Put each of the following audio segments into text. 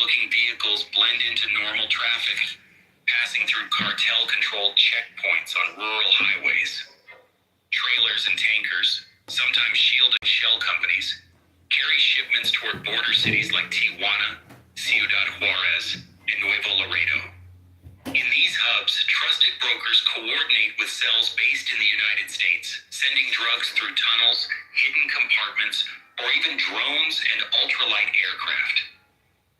looking vehicles blend into normal traffic, passing through cartel-controlled checkpoints on rural highways. Trailers and tankers, sometimes shielded shell companies, carry shipments toward border cities like Tijuana, Ciudad Juarez, and Nuevo Laredo. In these hubs, trusted brokers coordinate with cells based in the United States, sending drugs through tunnels, hidden compartments, or even drones and ultralight aircraft.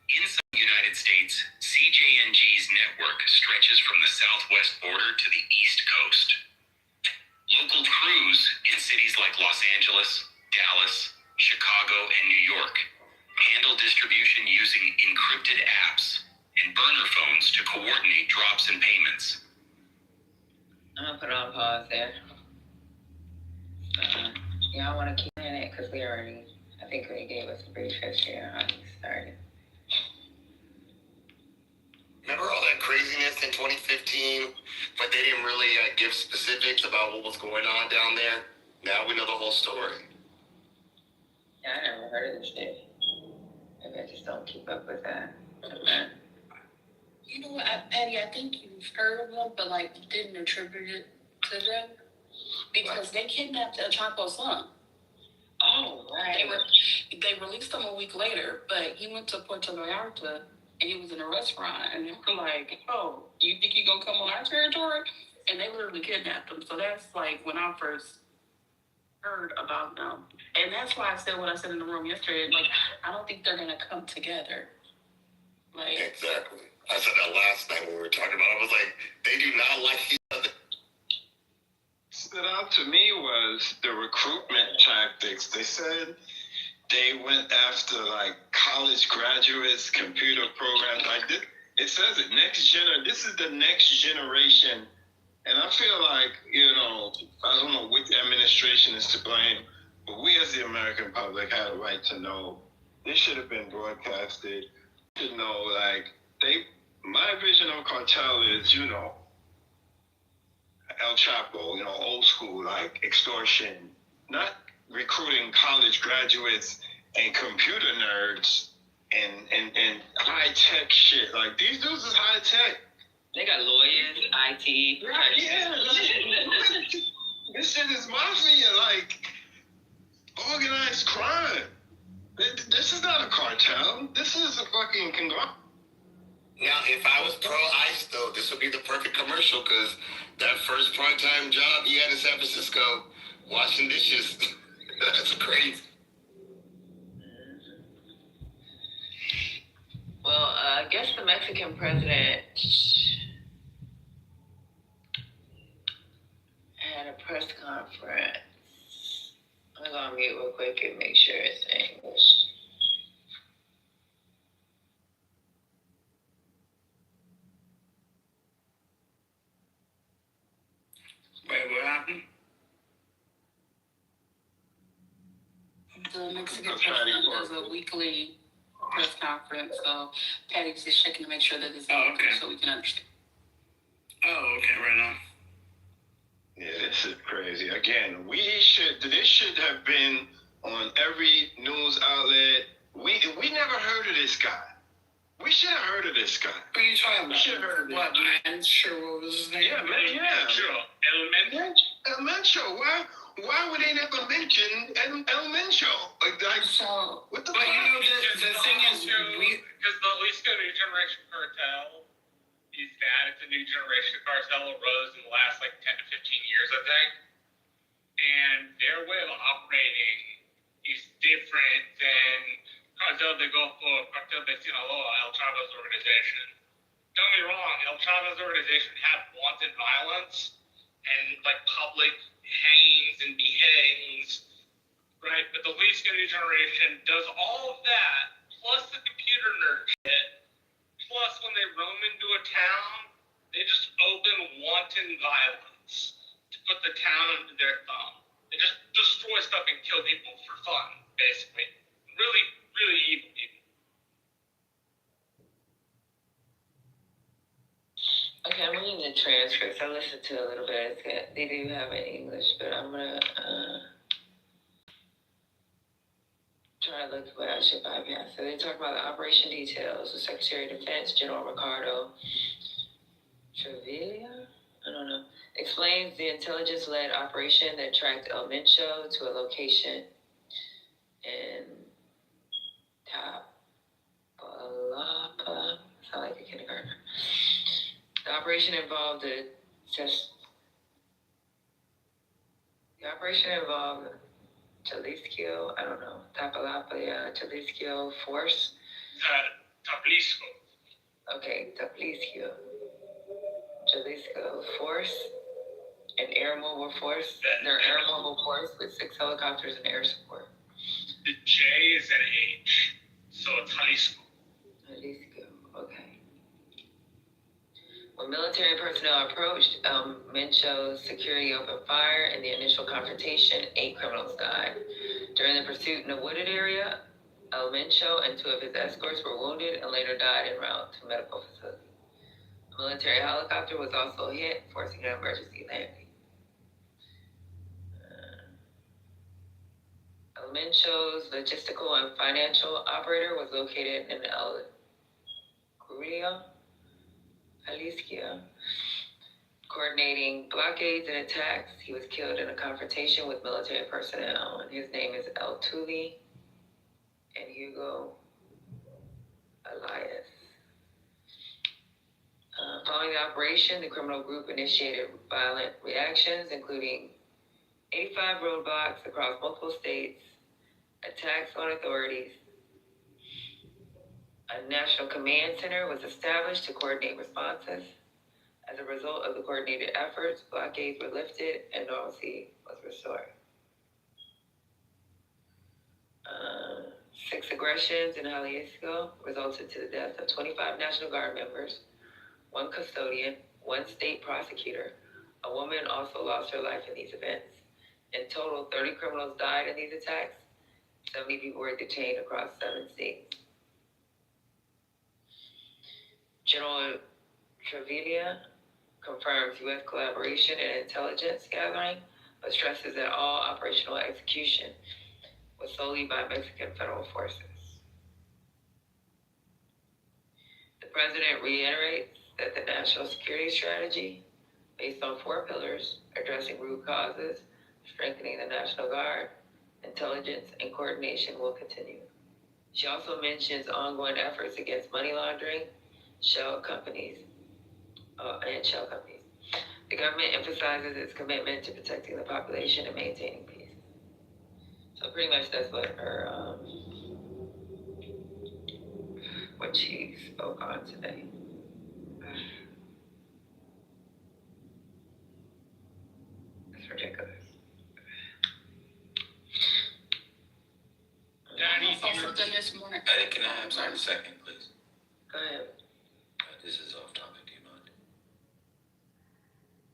Inside the United States, CJNG's network stretches from the southwest border to the east coast. Local crews in cities like Los Angeles, Dallas, Chicago, and New York handle distribution using encrypted apps and burner phones to coordinate drops and payments. I'm gonna put on pause there. I want to keep in it because I think we gave us a brief history on how we started. Remember all that craziness in 2015, but they didn't really give specifics about what was going on down there? Now we know the whole story. Yeah, I never heard of this shit. Maybe I just don't keep up with that. You know what, Patty, I think you've heard of them, but didn't attribute it to them because they kidnapped El Chapo's son. Oh, right. They released him a week later, but he went to Puerto Vallarta and he was in a restaurant, and they were like, "Oh, you think you're gonna come on our territory?" And they literally kidnapped him. So that's when I first heard about them, and that's why I said what I said in the room yesterday. I don't think they're gonna come together. Exactly. I said that last night when we were talking about it. I was like, they do not like each other. Stood out to me was the recruitment tactics. They said they went after college graduates, computer programs. It says it this is the next generation. And I feel like, I don't know which administration is to blame, but we as the American public had a right to know. This should have been broadcasted. To know, my vision of cartel is, El Chapo, old school, extortion, not recruiting college graduates and computer nerds and high tech shit. These dudes is high tech. They got lawyers, IT. Right, yeah. This shit is mafia, organized crime. This is not a cartel. This is a fucking conglomerate. Now, if I was pro-ICE, though, this would be the perfect commercial, because that first part-time job he had in San Francisco, washing dishes, that's crazy. Well, I guess the Mexican president had a press conference. I'm going to mute real quick and make sure it's English. Wait, what happened? The Mexican president does a weekly press conference, so Patty's just checking to make sure that it's English so we can understand. Oh, okay, right on. Yeah, this is crazy. Again, this should have been on every news outlet. We never heard of this guy. We should have heard of this guy. What are you talking about? We should have heard of what, man? Sure, what was his name? Yeah, man, yeah. El Mencho. Why would they never mention El Mencho? So, what the but fuck? The thing is, because the Jalisco New Generation Cartel is that it's a new generation cartel arose in the last 10 to 15 years, I think. And their way of operating is different than Cartel de Golfo, Cartel de Sinaloa, El Chapo's organization. Don't get me wrong, El Chapo's organization had wanted violence and public hangings and beheadings, right? But the Jalisco New Generation does all of that, plus the computer nerd shit. Plus, when they roam into a town, they just open wanton violence to put the town under their thumb. They just destroy stuff and kill people for fun, basically. Really, really evil people. Okay, I'm reading the transcripts. I listened to a little bit. They do have it in English, but I'm going to try to I looked where I should bypass. So they talk about the operation details. The Secretary of Defense, General Ricardo Trevilla, I don't know, explains the intelligence-led operation that tracked El Mencho to a location in Tapalapa. Sound like a kindergartner. The operation involved Jalisco, I don't know, Tapalapa, Jalisco Force. Tablisco. Okay, Jalisco Force, an air mobile force. They're air mobile force with 6 helicopters and air support. The J is an H, so it's Jalisco. Okay. When military personnel approached El Mencho's security opened fire. In the initial confrontation, 8 criminals died. During the pursuit in a wooded area, El Mencho and 2 of his escorts were wounded and later died en route to medical facility. A military helicopter was also hit, forcing an emergency landing. El Mencho's logistical and financial operator was located in El Curio, Jalisco, coordinating blockades and attacks. He was killed in a confrontation with military personnel, and his name is El Tuli and Hugo Elias. Following the operation, the criminal group initiated violent reactions, including 85 roadblocks across multiple states, attacks on authorities. A national command center was established to coordinate responses. As a result of the coordinated efforts, blockades were lifted and normalcy was restored. 6 aggressions in Jalisco resulted to the death of 25 National Guard members, 1 custodian, 1 state prosecutor. A woman also lost her life in these events. In total, 30 criminals died in these attacks. 70 people were detained across 7 states. General Trevilla confirms U.S. collaboration and intelligence gathering, but stresses that all operational execution was solely by Mexican federal forces. The president reiterates that the national security strategy, based on 4 pillars, addressing root causes, strengthening the National Guard, intelligence, and coordination will continue. She also mentions ongoing efforts against money laundering, shell companies. The government emphasizes its commitment to protecting the population and maintaining peace. So pretty much that's what she spoke on today. It's ridiculous. I saw something this morning. Can I have 1 second, please? Go ahead. This is off topic. Do you mind?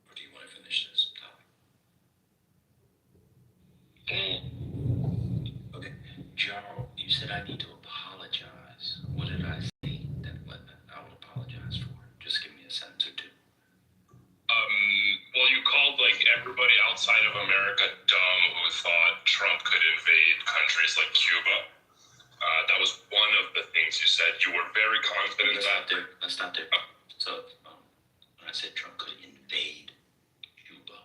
Or do you want to finish this topic? Go ahead. Okay. Joe, you said I need to apologize. What did I say that I would apologize for? Just give me a sentence or 2. Well, you called like everybody outside of America dumb who thought Trump could invade countries like Cuba. That was one of the things you said. You were very confident in that. Let's stop there. So, when I said Trump could invade Cuba,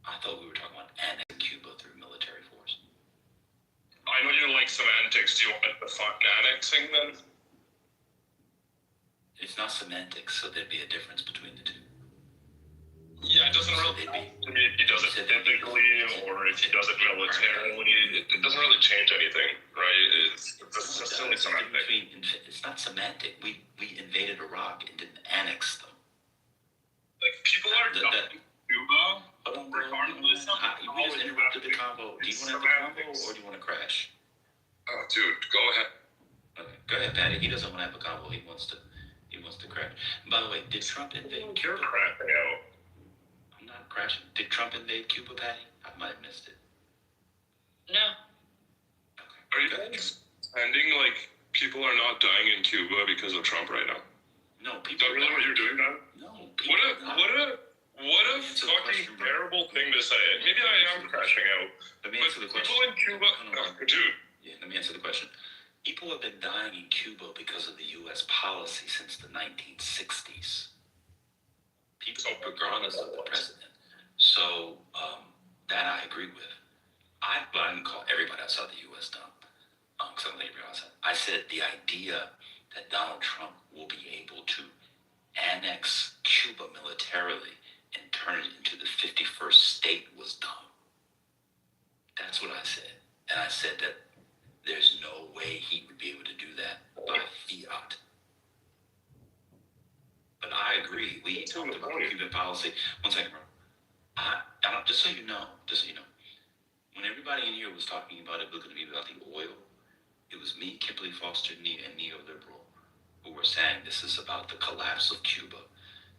I thought we were talking about annexing Cuba through military force. I know you like semantics. Do you want to define annexing then? It's not semantics, so there'd be a difference between the 2. Yeah, it doesn't really. If he does it physically or if he does it militarily, it doesn't really change anything, right? It's just silly semantic. It's not semantic. We invaded Iraq and didn't annex them. Like people are dumb. Cuba, regardless of we just interrupted the combo. Do you want to have the combo or do you want to crash? Oh, dude, go ahead. Okay, go ahead, Patty. He doesn't want to have a combo. He wants to crash. And by the way, did Trump invade Cuba? You're crashing out. I'm not crashing. Did Trump invade Cuba, Patty? I might have missed it. No. Okay. Are you pretending like people are not dying in Cuba because of Trump right now? No, Is people. that really what you're doing now? No, What What a fucking terrible thing to say. Maybe I am crashing out. Let me answer the question. People in Cuba, dude. Yeah, let me answer the question. People have been dying in Cuba because of the U.S. policy since the 1960s. People, regardless of the president. So, that I agree with. I didn't call everybody outside the U.S. dumb. Because I don't think everybody outside. I said the idea that Donald Trump will be able to annex Cuba militarily and turn it into the 51st state was dumb. That's what I said. And I said that there's no way he would be able to do that by fiat. But I agree. We talked about Cuban policy. One second, bro. I don't, just so you know, when everybody in here was talking about it was going to be about the oil, it was me, Kimberly Foster, and neoliberal, who were saying this is about the collapse of Cuba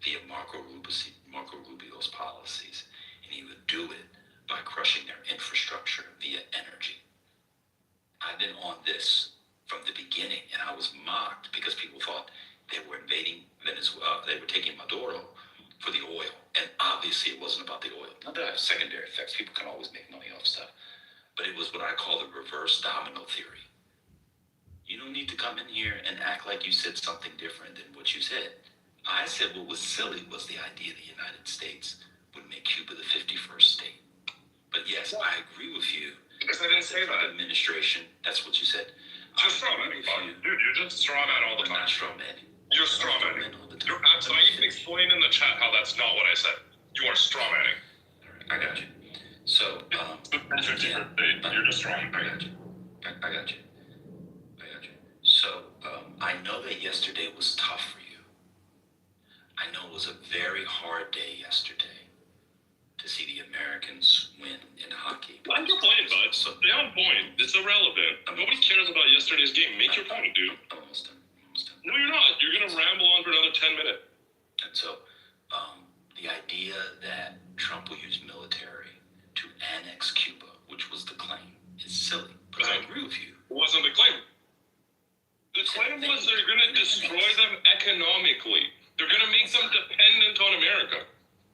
via Marco Rubio's policies, and he would do it by crushing their infrastructure via energy. I've been on this from the beginning, and I was mocked because people thought they were invading Venezuela, they were taking Maduro for the oil, and obviously it wasn't about the oil. Not that I have secondary effects, people can always make money off stuff, but it was what I call the reverse domino theory. You don't need to come in here and act like you said something different than what you said. I said what was silly was the idea the United States would make Cuba the 51st state. But yes, I agree with you. Because I didn't say that. Administration, that's what you said. Just straw manning, dude. You're just straw man all the time. Not straw manning. You're straw manning. You're absolutely. You can explain in the chat how that's not what I said. You are straw manning. I got you. So, you're just straw manning. I got you. I got you. So, I know that yesterday was tough for you. I know it was a very hard day yesterday to see the Americans win in hockey. I'm complaining, bud. Stay on point. It's irrelevant. Nobody cares about yesterday's game. Make your point, dude. I'm almost done. No, you're not. You're going to ramble on for another 10 minutes. And so, the idea that Trump will use military to annex Cuba, which was the claim, is silly. But I agree with you. It wasn't the claim. The claim was they're going to destroy them economically. They're going to make them dependent on America.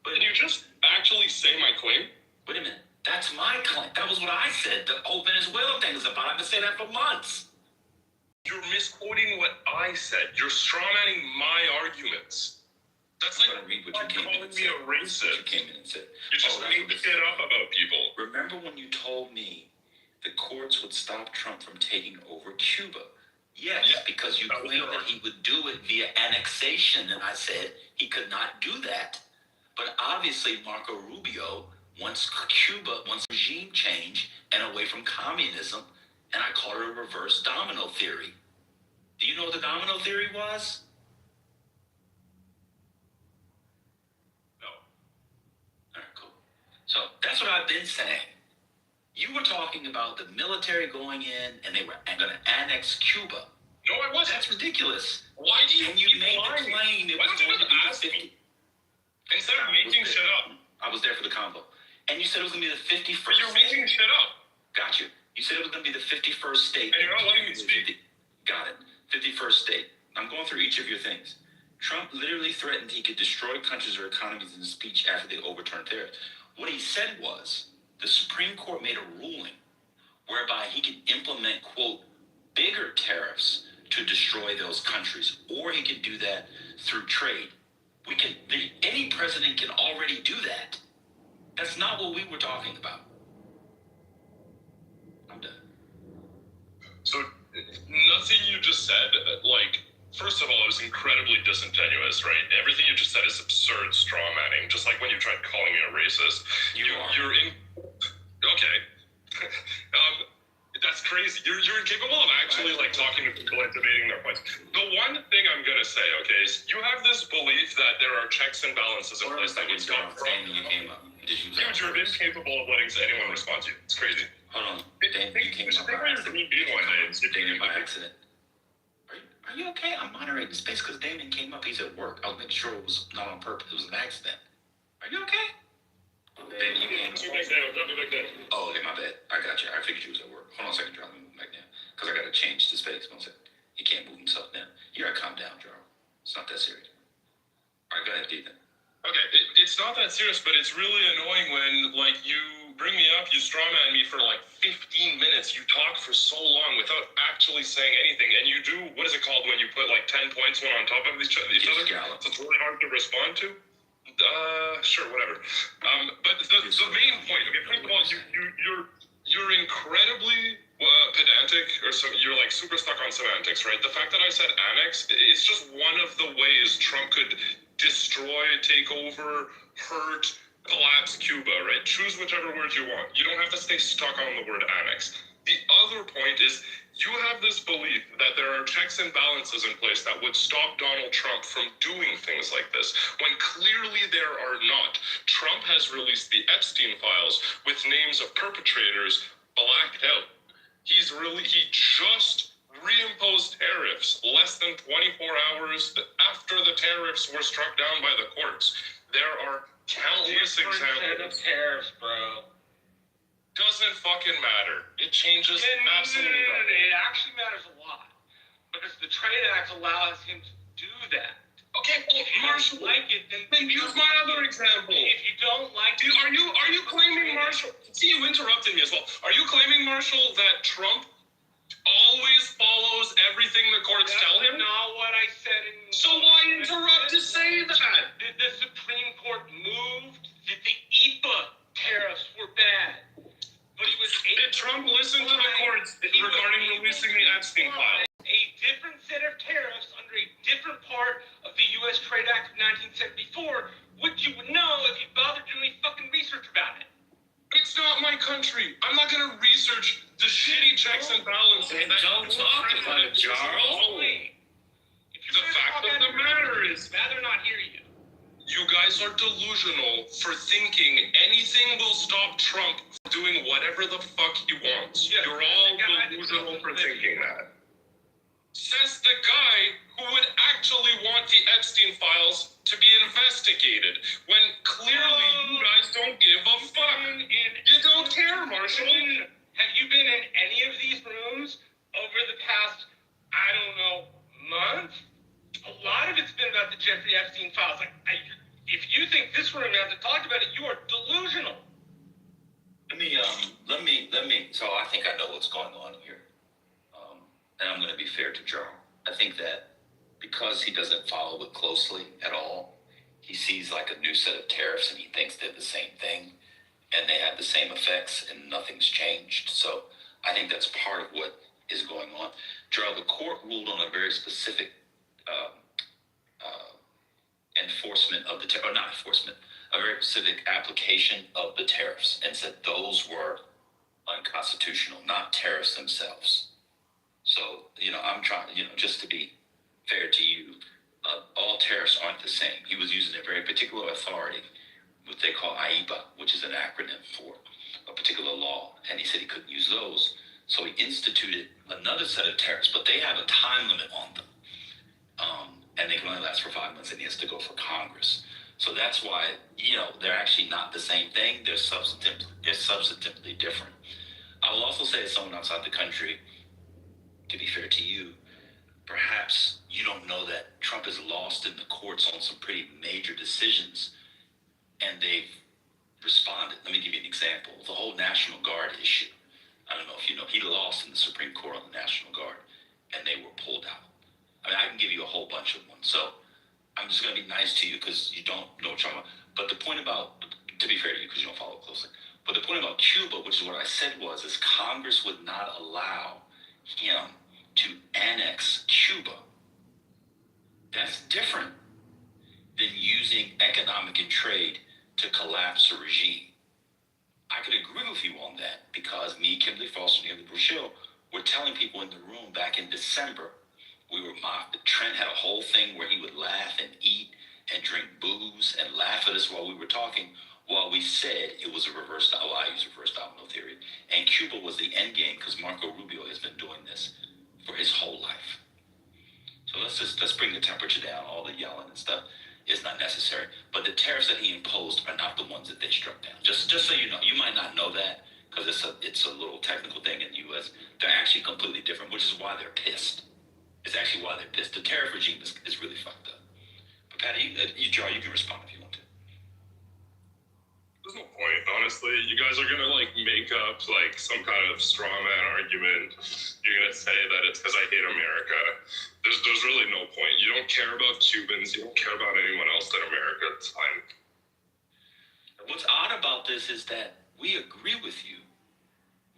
But did you just actually say my claim? Wait a minute. That's my claim. That was what I said. The whole Venezuela thing is about. I've been saying that for months. You're misquoting what I said. You're strawmanning my arguments. That's like read what you came calling in and me said. a racist. You came in and said. You're just making shit up about people. Remember when you told me the courts would stop Trump from taking over Cuba? Yes, because you claimed that he would do it via annexation, and I said he could not do that. But obviously, Marco Rubio wants Cuba, wants regime change and away from communism, and I call it a reverse domino theory. Do you know what the domino theory was? No. All right, cool. So that's what I've been saying. You were talking about the military going in and they were going to annex Cuba. No, I wasn't. That's ridiculous. Why do you And you made the claim it was going to be the 50. Instead of making shit up. I was there for the combo. And you said it was going to be the 51st. But you're making shit up. Got you. You said it was going to be the 51st state. And you're not letting me speak. Got it. 51st state. I'm going through each of your things. Trump literally threatened he could destroy countries or economies in a speech after they overturned tariffs. What he said was the Supreme Court made a ruling whereby he could implement, quote, bigger tariffs to destroy those countries, or he could do that through trade. Any president can already do that. That's not what we were talking about. I'm done. So, nothing you just said, first of all, it was incredibly disingenuous, right? Everything you just said is absurd straw manning, just like when you tried calling me a racist. You're in... Okay. That's crazy. You're incapable of actually talking to people and debating their points. The one thing I'm gonna say, okay, is you have this belief that there are checks and balances in place that would stop Trump. Dude, you're incapable of letting anyone respond to you. It's crazy. Hold on. Damon, you came up by accident. Damon by accident. Are you okay? I'm moderating space because Damon came up. He's at work. I was making sure it was not on purpose. It was an accident. Are you okay? Damon, you came up. Oh, okay, my bad. I got you. I figured you was at work. Hold on a second, Charlie. Move back down. Because I got to change the space. 1 second. He can't move himself down. You got to calm down, Charles. It's not that serious. All right, go ahead, Ethan. Okay, it's it's not that serious, but it's really annoying when, like, you bring me up, you strawman me for like 15 minutes, you talk for so long without actually saying anything, and you do, what is it called when you put like 10 points one on top of each other? So it's really hard to respond to. Sure, whatever. But the main point, okay, first of all, you're incredibly pedantic, or so you're like super stuck on semantics, right? The fact that I said annex, it's just one of the ways Trump could destroy, take over, hurt, collapse Cuba, right? Choose whichever word you want. You don't have to stay stuck on the word annex. The other point is you have this belief that there are checks and balances in place that would stop Donald Trump from doing things like this, when clearly there are not. Trump has released the Epstein files with names of perpetrators blacked out. He just reimposed tariffs less than 24 hours after the tariffs were struck down by the courts. There are countless examples. Tariffs, bro. Doesn't fucking matter. It changes absolutely nothing. It actually matters a lot, because the Trade Act allows him to do that. Okay, well, Marshall, Like it, then use my other example. If you don't like it, Are you claiming, Marshall? See, you interrupted me as well. Are you claiming, Marshall, that Trump always follows everything the courts tell him? That's not what I said. So why interrupt to say that? The Supreme Court moved that the EPA tariffs were bad. But he was Did Trump listen to the courts regarding releasing the Epstein files? A different set of tariffs under a different part of the U.S. Trade Act of 1974, which you would know if you bothered doing any fucking research about it. It's not my country. I'm not going to research the shitty checks and balances. Don't talk about it, Charles. The fact of the matter is, I'd rather not hear you. you guys are delusional for thinking anything will stop Trump from doing whatever the fuck he wants. Yeah, You're all the guy that delusional doesn't for live thinking here. that. Says the guy who would actually want the Epstein files to be investigated, when clearly you guys don't give a fuck. You don't care, Marshall. Have you been in any of these rooms over the past, I don't know, month? A lot of it's been about the Jeffrey Epstein files. If you think this room hasn't talked about it, you are delusional. Let me. So I think I know what's going on here, and I'm going to be fair to Jarl. I think that because he doesn't follow it closely at all, he sees like a new set of tariffs and he thinks they're the same thing, and they have the same effects, and nothing's changed. So I think that's part of what is going on. Jarl, the court ruled on a very specific enforcement of the a very specific application of the tariffs, and said those were unconstitutional, not tariffs themselves. So, I'm trying, just to be fair to you, all tariffs aren't the same. He was using a very particular authority, what they call AIPA, which is an acronym for a particular law, and he said he couldn't use those. So he instituted another set of tariffs, but they have a time limit on them. And they can only last for 5 months, and he has to go for Congress. So that's why, they're actually not the same thing. They're substantively different. I will also say, as someone outside the country, to be fair to you, perhaps you don't know that Trump is lost in the courts on some pretty major decisions, and they've responded. Let me give you an example. The whole National Guard issue. I don't know if you know, he lost in the Supreme Court on the National Guard, and they were pulled out. I can give you a whole bunch of them. So I'm just going to be nice to you because you don't know what you're talking about. But the point about, to be fair to you, because you don't follow closely, but the point about Cuba, which is what I said is Congress would not allow him to annex Cuba. That's different than using economic and trade to collapse a regime. I could agree with you on that because me, Kimberly Foster, and Kimberly Bruchel were telling people in the room back in December, we were mocked. Trent had a whole thing where he would laugh and eat and drink booze and laugh at us while we were talking, while we said it was a reverse domino. I use reverse domino theory. And Cuba was the end game because Marco Rubio has been doing this for his whole life. So let's bring the temperature down. All the yelling and stuff is not necessary. But the tariffs that he imposed are not the ones that they struck down. Just so you know, you might not know that because it's a little technical thing in the U.S. They're actually completely different, which is why they're pissed. It's actually why they're pissed. The tariff regime is really fucked up. But Patty, you can respond if you want to. There's no point, honestly. You guys are gonna like make up like some kind of straw man argument. You're gonna say that it's because I hate America. There's really no point. You don't care about Cubans. You don't care about anyone else in America. It's fine. What's odd about this is that we agree with you.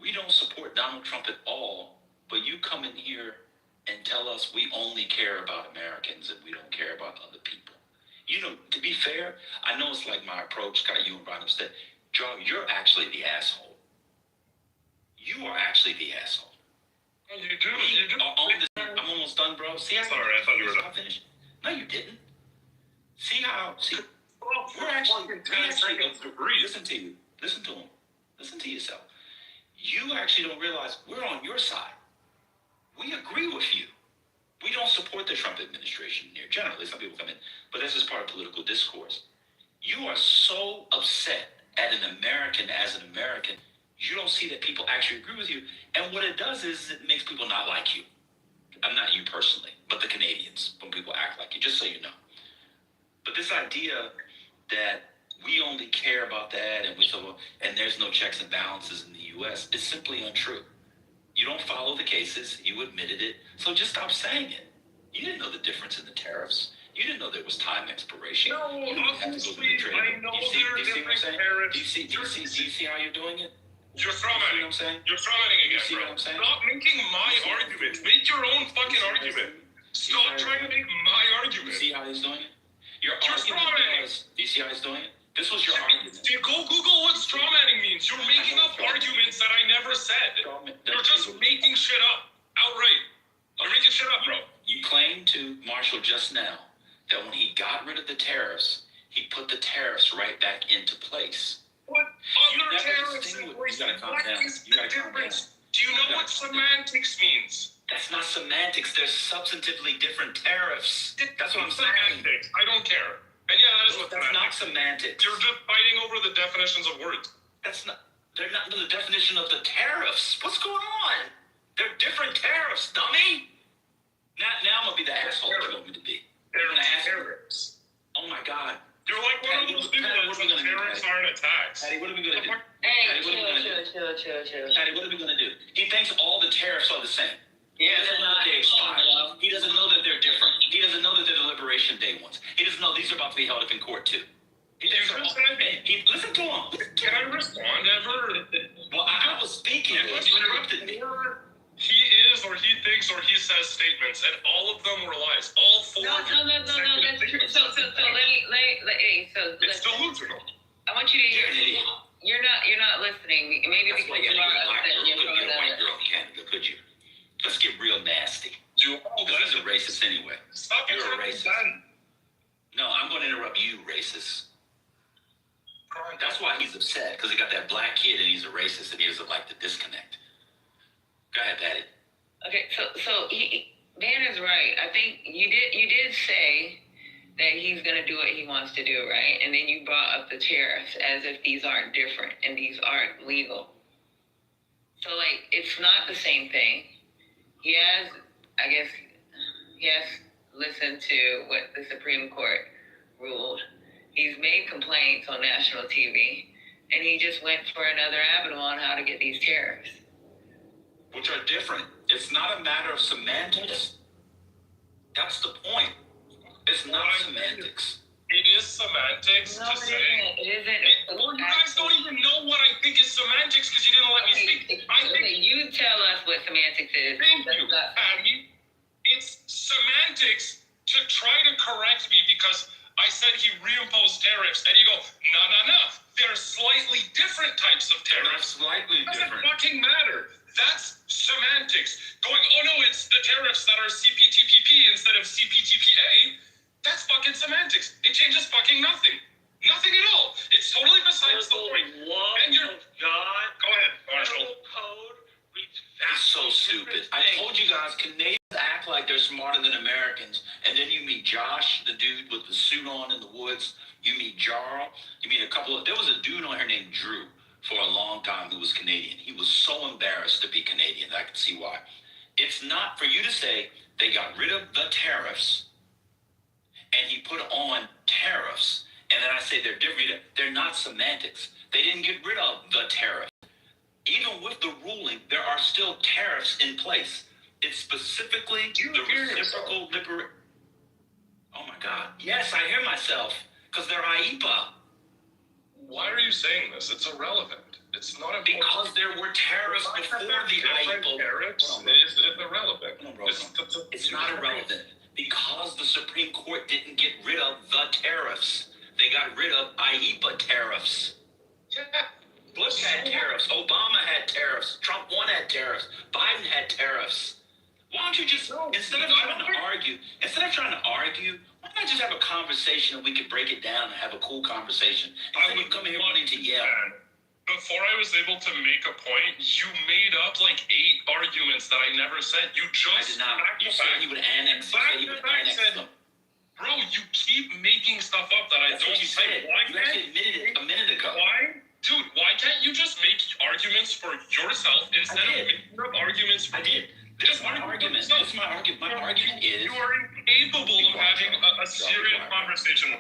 We don't support Donald Trump at all, but you come in here and tell us we only care about Americans and we don't care about other people. You know, to be fair, I know it's like my approach got you and Brian upset. Joe, you're actually the asshole. You are actually the asshole. Oh, you do. On this, I'm almost done, bro. See how Sorry, I thought you were done. finished. No, you didn't. See how? See, We're actually 10 seconds to breathe. listen to you. Listen to him. Listen to yourself. You actually don't realize we're on your side. We agree with you. We don't support the Trump administration here. Generally, some people come in, but this is part of political discourse. You are so upset at an American as an American, you don't see that people actually agree with you. And what it does is it makes people not like you. I'm not you personally, but the Canadians, when people act like you, just so you know. But this idea that we only care about that and there's no checks and balances in the U.S. is simply untrue. You don't follow the cases. You admitted it. So just stop saying it. You didn't know the difference in the tariffs. You didn't know there was time expiration. No, you didn't have to go through the trade. I know there are different tariffs. Do you see how you're doing it? You're You see what strawmanning. I'm saying? You're strawmanning You again, see bro. what I'm saying? Stop making my argument. Make your own fucking argument. Stop trying to make my You argument. see how he's doing it? Your You're argument strawmanning. was, do you see how he's doing it? This was your argument. Dude, go Google what strawmanning means. You're making up arguments that I never said. You're just making shit up. Outright. You're making shit up, bro. You claimed to Marshall just now that when he got rid of the tariffs, he put the tariffs right back into place. What You other never tariffs distinguish- in place? you gotta calm What down. is You the gotta calm difference? down. Do you You know gotta what calm down. semantics means? That's not semantics. They're substantively different tariffs. That's what I'm saying. Semantics. I don't care. And yeah, that is what That's not semantics. semantics. You're just fighting over the definitions of words. That's not. They're not the definition of the tariffs. What's going on? They're different tariffs, dummy. Now I'm gonna be the asshole that you want me to be. They're gonna ask you. tariffs. Oh my God. You're like one of those people Patty, that what are we says gonna do, tariffs Patty? aren't a tax. Patty, what are we gonna do? Hey, Patty, what are we gonna do? chill. Patty, what are we gonna do? He thinks all the tariffs are the same. He Yeah, doesn't know that they expire. He doesn't know that they're different. He doesn't know that they're the Liberation Day ones. He doesn't know these are about to be held up in court too. Listen to him. Can I respond ever? Well, I was speaking. You interrupted me. He is, or he thinks, or he says statements, and all of them were lies. All four. No, that's true. So It's delusional. I want you to You're hear. an idiot. You're not listening. Maybe That's why because you you had are a black upset girl. and you're Couldn't throwing get a white that. girl in Canada, could you? Let's get real nasty. Do all Because he's a racist anyway. Stop You're a interrupting racist. Ben. No, I'm going to interrupt you, racist. That's why he's upset, because he got that black kid and he's a racist and he doesn't like the disconnect. Go ahead, Patty. Okay, so Dan is right. I think you did say that he's gonna do what he wants to do, right? And then you brought up the tariffs as if these aren't different and these aren't legal. So like it's not the same thing. He has listened to what the Supreme Court ruled. He's made complaints on national TV, and he just went for another avenue on how to get these tariffs. Which are different. It's not a matter of semantics. That's the point. It's not semantics. It is semantics No, to say. it isn't. Well, you guys don't even know what I think is semantics because you didn't let me speak. I think. Okay, you tell us what semantics is. Thank That's you, not- Patty. It's semantics to try to correct me because I said he reimposed tariffs, and you go, no. They're slightly different types of tariffs. Slightly Doesn't different. fucking matter. That's semantics. Going, oh no, it's the tariffs that are CPTPP instead of CPTPA. That's fucking semantics. It changes fucking nothing. Nothing at all. It's totally besides the point. And you're God, go ahead, Marshall. code reads It's so stupid. I told you guys, Canadians act like they're smarter than Americans, and then you meet Josh, the dude with the suit on in the woods. You meet Jarl. You meet there was a dude on here named Drew for a long time who was Canadian. He was so embarrassed to be Canadian. I can see why. It's not for you to say they got rid of the tariffs and he put on tariffs And then I say they're different. They're not semantics. They didn't get rid of the tariff. Even with the ruling, there are still tariffs in place. It's specifically the reciprocal liberation. Oh my God. Yes, I hear myself. Because they're IEPA. Why are you saying this? It's irrelevant. It's not important. Because there were tariffs before the IEPA. Tariffs is irrelevant. It's not irrelevant. Because the Supreme Court didn't get rid of the tariffs. They got rid of IEPA tariffs. Bush had tariffs. Obama had tariffs. Trump 1 had tariffs. Biden had tariffs. Why don't you just, instead of trying to argue, why not just have a conversation and we can break it down and have a cool conversation? Instead of come here wanting to yell. Before I was able to make a point, you made up like 8 arguments that I never said. You just... I did not. You said you would annex. Them. Bro, you keep making stuff up that I That's don't what you say. said. You actually admitted it a minute ago. Why? Dude, why can't you just make arguments for yourself instead of making up arguments for me? This is my argument. My argument is... You are incapable of having a serious conversation.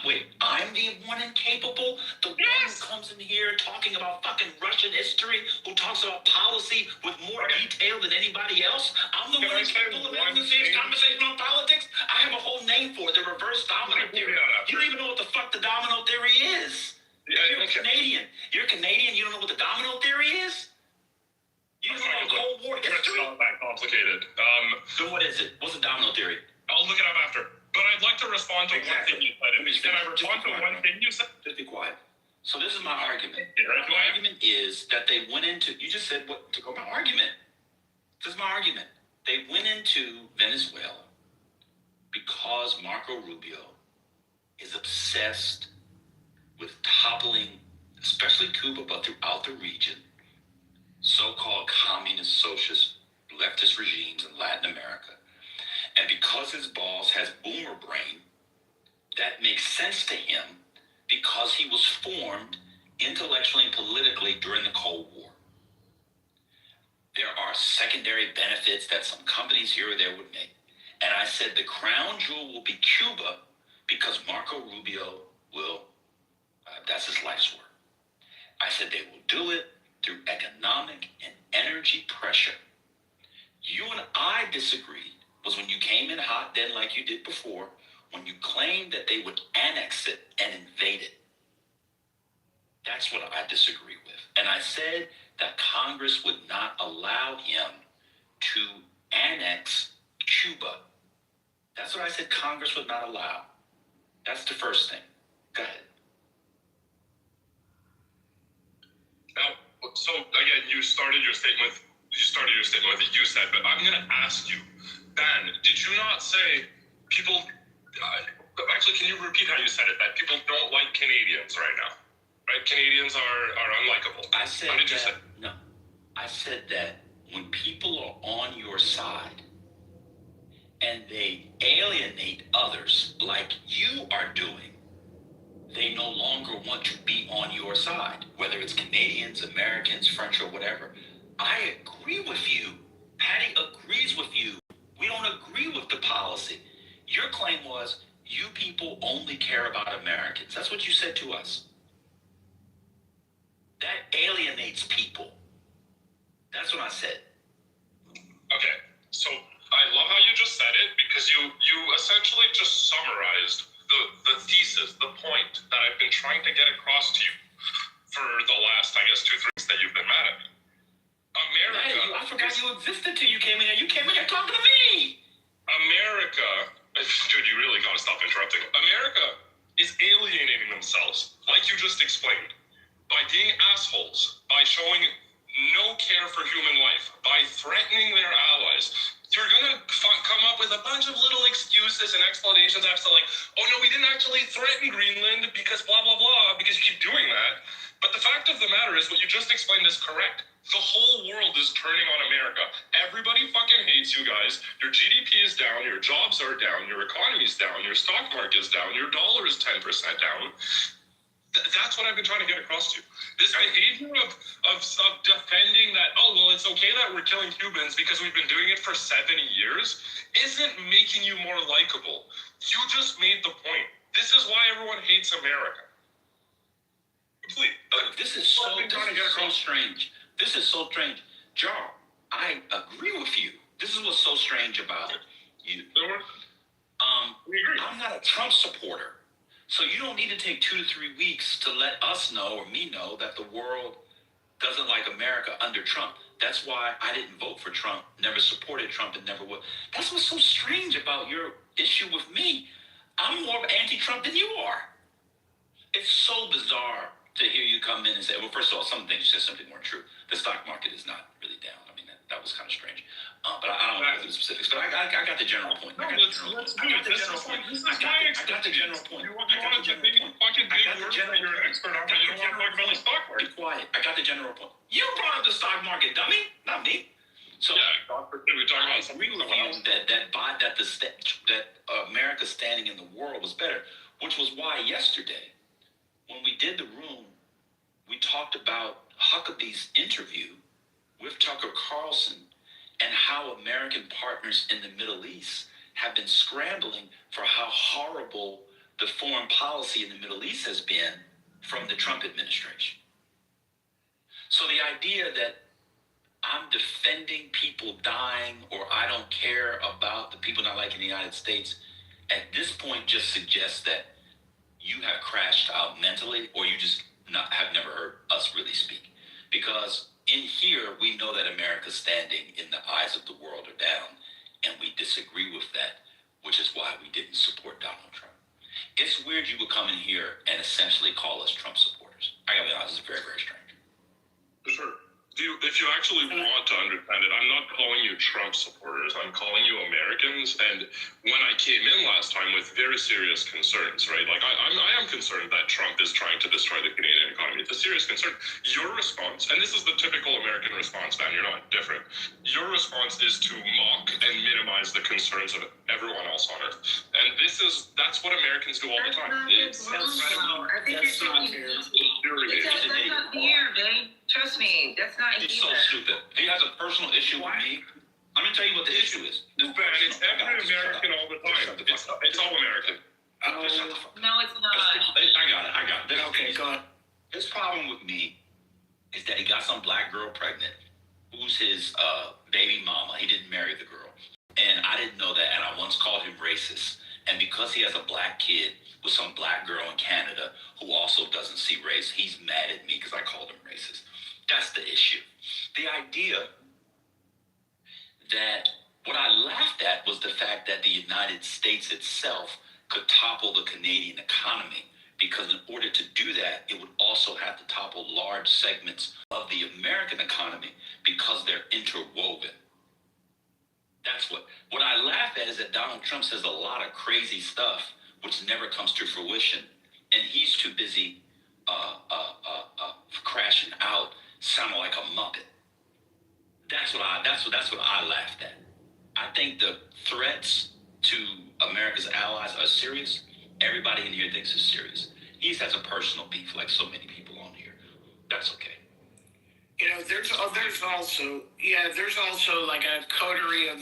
Wait, I'm the one incapable? The one who comes in here talking about fucking Russian history, who talks about policy with more detail than anybody else? I'm the one incapable of having the same conversation on politics? I have a whole name for it, the reverse domino theory. You don't even know what the fuck the domino theory is. You're Canadian. You're Canadian, you don't know what the domino theory is? You don't know Cold War history? It's not that complicated. So what is it? What's the domino theory? I'll look it up after. But I'd like to respond to one thing you said. Can I respond to one thing you said? Just be quiet. So this is my argument. Right, my argument is that they went into, you just said what, to go my argument. This is my argument. They went into Venezuela because Marco Rubio is obsessed with toppling, especially Cuba, but throughout the region, so-called communist, socialist, leftist regimes in Latin America. And because his boss has boomer brain, that makes sense to him because he was formed intellectually and politically during the Cold War. There are secondary benefits that some companies here or there would make. And I said the crown jewel will be Cuba because Marco Rubio will, that's his life's work. I said they will do it through economic and energy pressure. You and I disagreed was when you came in hot then like you did before, when you claimed that they would annex it and invade it. That's what I disagree with. And I said that Congress would not allow him to annex Cuba. That's what I said Congress would not allow. That's the first thing. Go ahead. Now, so again, you started your statement with you said, but I'm going to ask you, Ben, did you not say people, actually, can you repeat how you said it, that people don't like Canadians right now, right? Canadians are unlikable. I said how did you say? No, I said that when people are on your side and they alienate others like you are doing, they no longer want to be on your side, whether it's Canadians, Americans, French, or whatever. I agree with you. Patty agrees with you. We don't agree with the policy. Your claim was you people only care about Americans. That's what you said to us. That alienates people. That's what I said. Okay, so I love how you just said it because you essentially just summarized the thesis, the point that I've been trying to get across to you for the last, I guess, 2 weeks that you've been mad at me. America. I forgot you existed till you came in here. You came in here talking to me. America, dude, you really gotta stop interrupting. America is alienating themselves, like you just explained, by being assholes, by showing no care for human life, by threatening their allies. You're gonna come up with a bunch of little excuses and explanations as to like, oh no, we didn't actually threaten Greenland because blah, blah, blah, because you keep doing that. But the fact of the matter is what you just explained is correct. The whole world is turning on America. Everybody fucking hates you guys. Your GDP is down, your jobs are down, your economy is down, your stock market is down, your dollar is 10% down. That's what I've been trying to get across to you. This behavior of defending that, oh, well, it's okay that we're killing Cubans because we've been doing it for 70 years isn't making you more likable. You just made the point. This is why everyone hates America. Complete. This is so strange. This is so strange. Joe, I agree with you. This is what's so strange about you. We agree. I'm not a Trump supporter. So you don't need to take 2 to 3 weeks to let us know or me know that the world doesn't like America under Trump. That's why I didn't vote for Trump, never supported Trump, and never would. That's what's so strange about your issue with me. I'm more of anti-Trump than you are. It's so bizarre to hear you come in and say, well, first of all, some things just simply weren't true. The stock market is not really down. I mean, that was kind of strange. But I don't know the specifics. But I got the general point. I got the general point. I got the general point. You want to big fucking big words that you're an expert on, but you don't want to talk about the stock market. Be quiet. I got the general point. You brought up the stock market, dummy, not me. So yeah, we talk about I agree with you that America's standing in the world was better, which was why yesterday, when we did the room, we talked about Huckabee's interview with Tucker Carlson and how American partners in the Middle East have been scrambling for how horrible the foreign policy in the Middle East has been from the Trump administration. So the idea that I'm defending people dying or I don't care about the people not liking the United States at this point just suggests that you have crashed out mentally or you just have never heard us really speak. Because in here, we know that America's standing in the eyes of the world are down, and we disagree with that, which is why we didn't support Donald Trump. It's weird you would come in here and essentially call us Trump supporters. I gotta be honest, it's very, very strange. Sure. If you actually want to understand it, I'm not calling you Trump supporters. I'm calling you Americans. And when I came in last time with very serious concerns, right? Like I am concerned that Trump is trying to destroy the Canadian economy. It's a serious concern. Your response, and this is the typical American response, man, you're not different. Your response is to mock and minimize the concerns of everyone else on earth. And that's what Americans do all the time. I think you're taking that's not here, babe. Trust me, that's not He's here. so stupid. He has a personal issue with me. Let me tell you what the issue is. Man, it's every American all the time. It's all American. No, it's not. I got it. Okay, go on. His problem with me is that he got some black girl pregnant who's his baby mama. He didn't marry the girl. And I didn't know that, and I once called him racist. And because he has a black kid with some black girl in Canada who also doesn't see race, he's mad at me because I called him racist. That's the issue. The idea that what I laughed at was the fact that the United States itself could topple the Canadian economy, because in order to do that, it would also have to topple large segments of the American economy because they're interwoven. That's what I laugh at, is that Donald Trump says a lot of crazy stuff which never comes to fruition, and he's too busy crashing out, sounding like a muppet. That's what I laughed at. I think the threats to America's allies are serious. Everybody in here thinks it's serious. He has a personal beef, like so many people on here. That's okay. You know, there's also like a coterie of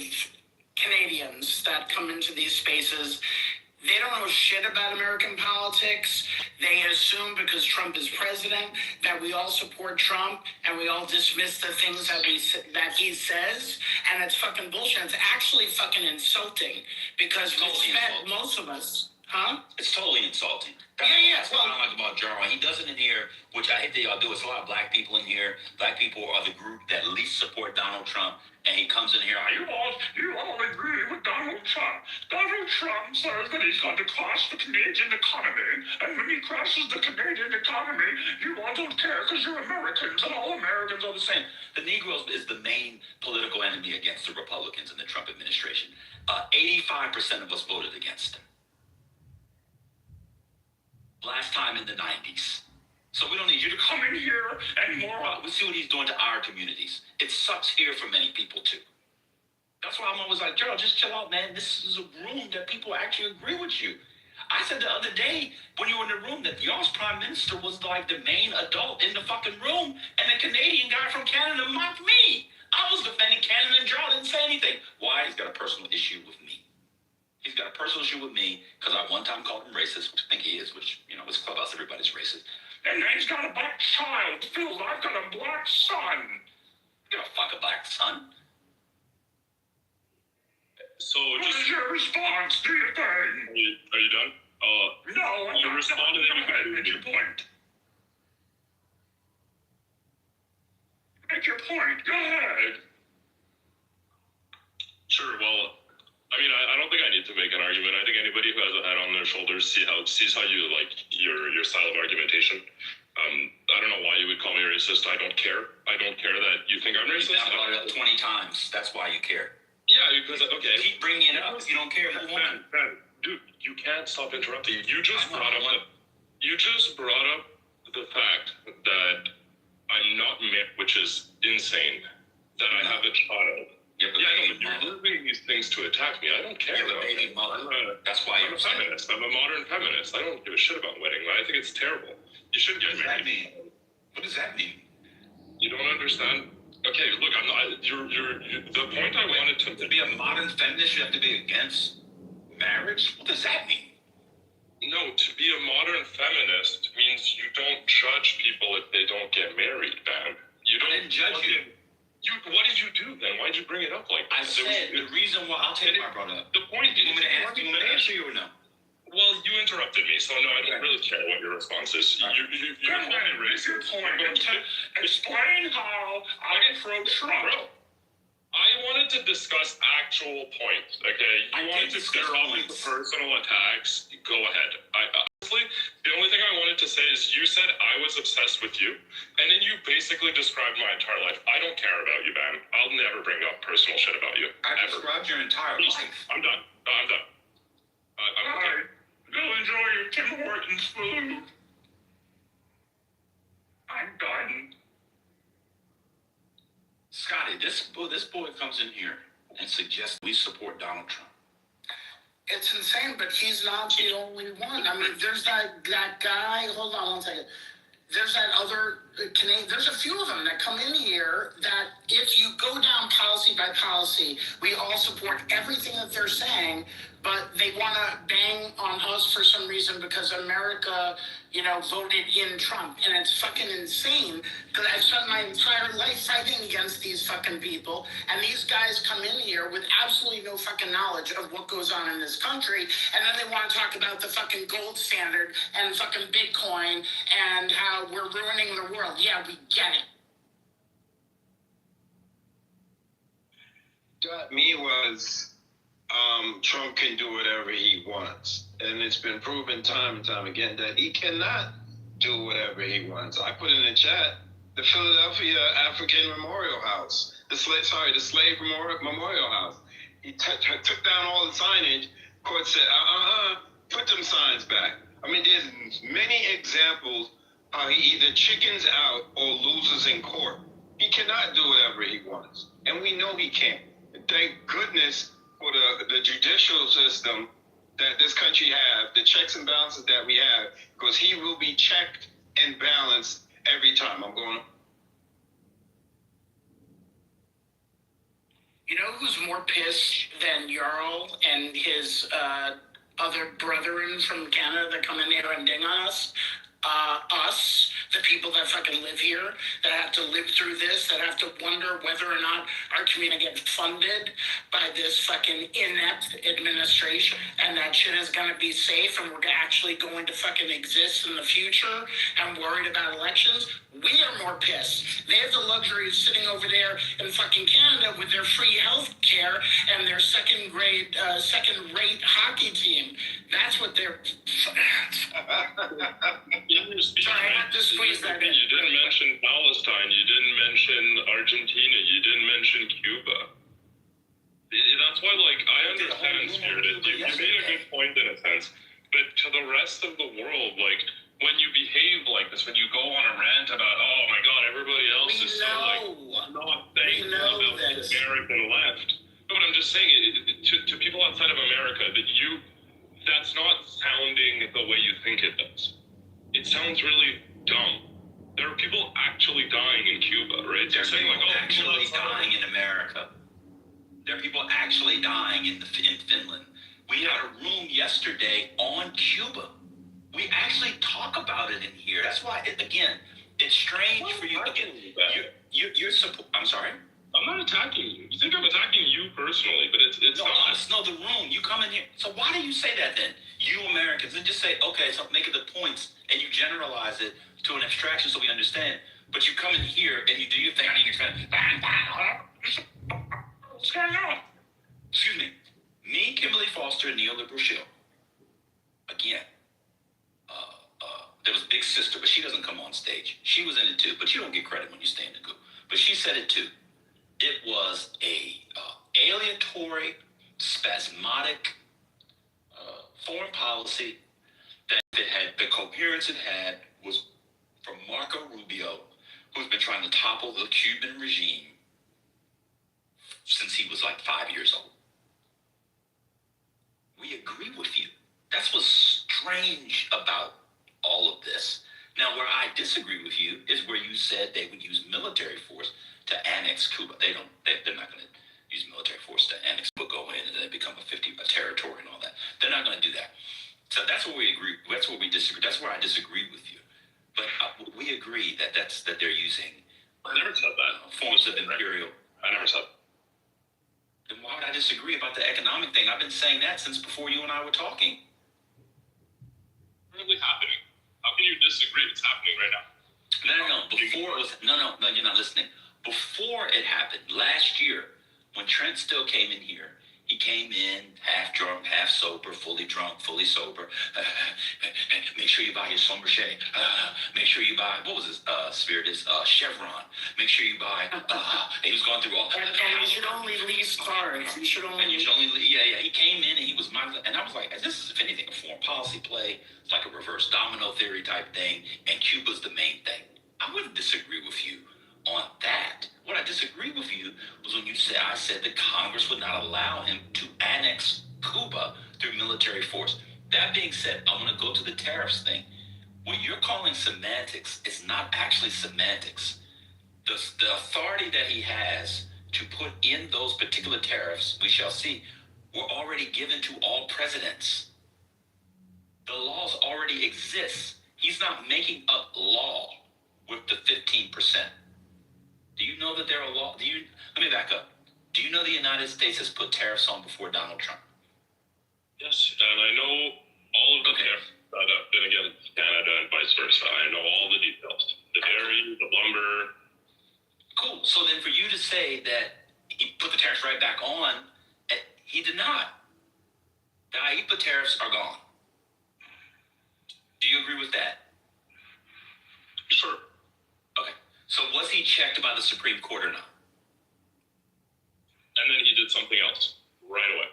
Canadians that come into these spaces. They don't know shit about American politics. They assume because Trump is president that we all support Trump and we all dismiss the things that he says, and it's fucking bullshit. It's actually fucking insulting because most of us, It's totally insulting. That's what I like about Jarwin. He does it in here, which I hate that y'all do. It's a lot of black people in here. Black people are the group that least support Donald Trump. And he comes in here, you all agree with Donald Trump. Donald Trump says that he's going to crash the Canadian economy. And when he crashes the Canadian economy, you all don't care because you're Americans and all Americans are the same. The Negroes is the main political enemy against the Republicans and the Trump administration. 85% of us voted against him. Last time in the 90s. So we don't need you to come in here anymore. We see what he's doing to our communities. It sucks here for many people too. That's why I'm always like, Gerald, just chill out, man. This is a room that people actually agree with you. I said the other day when you were in the room that y'all's prime minister was like the main adult in the fucking room, and the Canadian guy from Canada mocked me. I was defending Canada and Gerald didn't say anything. Why? He's got a personal issue with me. He's you got a personal issue with me because I one time called him racist, which I think he is, which, you know, it's Clubhouse, everybody's racist. And then he's got a black child. Phil, I've got a black son. You don't fuck a black son. So What just is your response to your thing? are you done? No, you responded. Go ahead, make your point. Make your point. Go ahead. Sure. Well, I mean, I don't think I need to make an argument. I think anybody who has a head on their shoulders sees how you like your style of argumentation. I don't know why you would call me racist. I don't care. I don't care that you think I'm racist. I've brought it up 20 times. That's why you care. Yeah, because okay. Keep bringing it up. If you don't care, move on. Dude, you can't stop interrupting. You just brought up the fact that I'm not married, which is insane. That I have a child. Yeah, but you're moving these things to attack me. I don't care. You're a baby mother. That's why I'm a feminist. I'm a modern feminist. I don't give a shit about wedding. I think it's terrible. You should get married. What does that mean? You don't understand? Okay, look, I'm not. You're the point I wanted to be a modern feminist, you have to be against marriage. What does that mean? No, to be a modern feminist means you don't judge people if they don't get married, man. You don't. I didn't judge you. What did you do then? Why did you bring it up like that? I said the reason why. I'll tell you why I brought it up. The point is, you want me to answer you or no? Well, you interrupted me, so no, I don't really care what your response is. You're totally racist. Explain how I throw Trump. I wanted to discuss actual points, okay? You wanted to clear off the personal attacks. Go ahead. Honestly, the only thing I wanted to say is you said I was obsessed with you, and then you basically described my entire life. I don't care about you, man. I'll never bring up personal shit about you. I described your entire life. I'm done. I'm done. All right. Go enjoy your Tim Hortons food. I'm done. Scotty, this boy comes in here and suggests we support Donald Trump. It's insane, but he's not the only one. I mean, there's that guy. Hold on one second. There's that other Canadian. There's a few of them that come in here that if you go down policy by policy, we all support everything that they're saying, but they want to bang on us for some reason because America, voted in Trump. And it's fucking insane because I've spent my entire life fighting against these fucking people. And these guys come in here with absolutely no fucking knowledge of what goes on in this country. And then they want to talk about the fucking gold standard and fucking Bitcoin and how we're ruining the world. Yeah, we get it. Got me was Trump can do whatever he wants. And it's been proven time and time again that he cannot do whatever he wants. I put in the chat the Philadelphia African Memorial House, the Slave Memorial House. He took down all the signage. Court said, put them signs back. I mean, there's many examples how he either chickens out or loses in court. He cannot do whatever he wants. And we know he can't. Thank goodness for the judicial system that this country have, the checks and balances that we have, because he will be checked and balanced every time. I'm going. You know who's more pissed than Jarl and his other brethren from Canada that come in here and ding on us? Us, the people that fucking live here, that have to live through this, that have to wonder whether or not our community gets funded by this fucking inept administration, and that shit is going to be safe, and we're actually going to fucking exist in the future, and worried about elections. We are more pissed. They have the luxury of sitting over there in fucking Canada with their free health care and their second-rate hockey team. That's what they're... In your speech, Sorry, I have to squeeze that in. You didn't mention Palestine. You didn't mention Argentina. You didn't mention Cuba. That's why, I understand, Spirit. You made a good point in a sense. But to the rest of the world, when you behave like this, when you go on a rant about, oh my God, everybody else is so not thankful about the American left. No, but I'm just saying, to people outside of America, that's not sounding the way you think it does. It sounds really dumb. There are people actually dying in Cuba, right? There are people actually dying in America. There are people actually dying in Finland. We had a room yesterday on Cuba. We actually talk about it in here. That's why, again, it's strange for you. Again, you're I'm sorry? I'm not attacking you. You think I'm attacking you personally, but it's no, not. Us, no, the room. You come in here. So why do you say that then? You Americans, and just say, okay, so make it the points, and you generalize it to an abstraction so we understand. But you come in here and you do your thing, and you're trying what's going on? Excuse me. Me, Kimberly Foster, and Neoliberal Shill. Again, there was Big Sister, but she doesn't come on stage. She was in it too, but you don't get credit when you stay in the group. But she said it too. It was a aleatory, spasmodic foreign policy that it had, the coherence it had was from Marco Rubio, who's been trying to topple the Cuban regime since he was like 5 years old. We agree with you. That's what's strange about all of this. Now, where I disagree with you is where you said they would use military force to annex Cuba. They're not going to use military force to annex Cuba, go in and then become a territory and all that. They're not going to do that. So that's where we agree. That's where we disagree. That's where I disagree with you. But we agree that they're using. I never said that. Forms of imperial. I never said that. Then why would I disagree about the economic thing? I've been saying that since before you and I were talking. Really happening? How can you disagree? It's happening right now. No. Before it was no, you're not listening. Before it happened last year, when Trent still came in here, he came in half drunk, half sober, fully drunk, fully sober. Make sure you buy your Schlumberger. Make sure you buy, what was his spirit is? Chevron. Make sure you buy, he was going through all. And you should only lease cars. You should only. And you should only, yeah. He came in and he was modeling, and I was like, this is, if anything, a foreign policy play. It's like a reverse domino theory type thing, and Cuba's the main thing. I wouldn't disagree with you on that. What I disagree with you was when I said that Congress would not allow him to annex Cuba through military force. That being said, I want to go to the tariffs thing. What you're calling semantics is not actually semantics. The authority that he has to put in those particular tariffs, we shall see, were already given to all presidents. The laws already exist. He's not making up law with the 15%. Do you know that there are laws? Let me back up. Do you know the United States has put tariffs on before Donald Trump? Yes, and I know all of the tariffs that have been against Canada and vice versa. I know all the details. The dairy, the lumber. Cool. So then for you to say that he put the tariffs right back on, he did not. The IEEPA tariffs are gone. Do you agree with that? Sure. Okay. So was he checked by the Supreme Court or not? And then he did something else right away.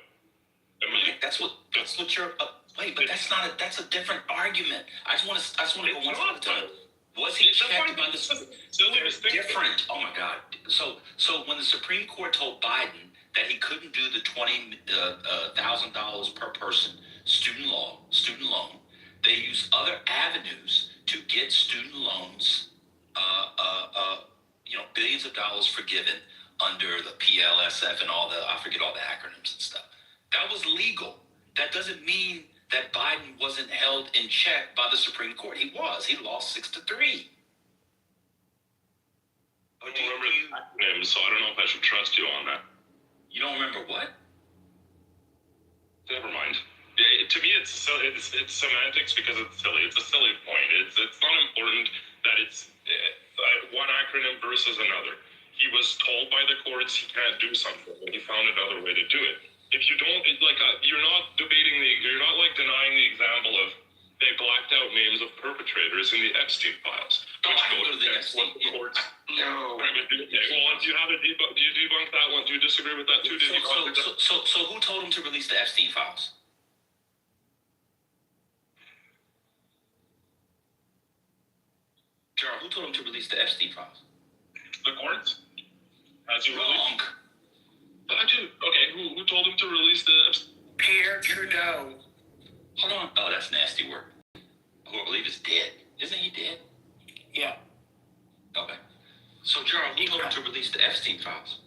That's what you're. Wait, but that's a different argument. I just want to go one at a time. Was he checked by the Supreme Court? There's different. Oh my God. So when the Supreme Court told Biden that he couldn't do the $20,000 per person student loan, they used other avenues to get student loans, billions of dollars forgiven under the PLSF and all the, I forget all the acronyms and stuff. That was legal. That doesn't mean that Biden wasn't held in check by the Supreme Court. He was. He lost 6-3. I don't remember the acronyms, so I don't know if I should trust you on that. You don't remember what? Never mind. To me, it's semantics because it's silly. It's a silly point. It's not important that it's one acronym versus another. He was told by the courts he can't do something, and he found another way to do it. If you don't, you're not debating you're not denying the example of they blacked out names of perpetrators in the Epstein files. Which go to the Epstein courts. No. Okay, well, do you debunk that one? Do you disagree with that too? So who told him to release the Epstein files? Gerald, who told him to release the Epstein files? The courts. As you wrong. Okay, who told him to release the Pierre Trudeau. Hold on. Oh, that's nasty work. Who I believe is dead. Isn't he dead? Yeah. Okay. So, Gerald, who told him to release the Epstein files?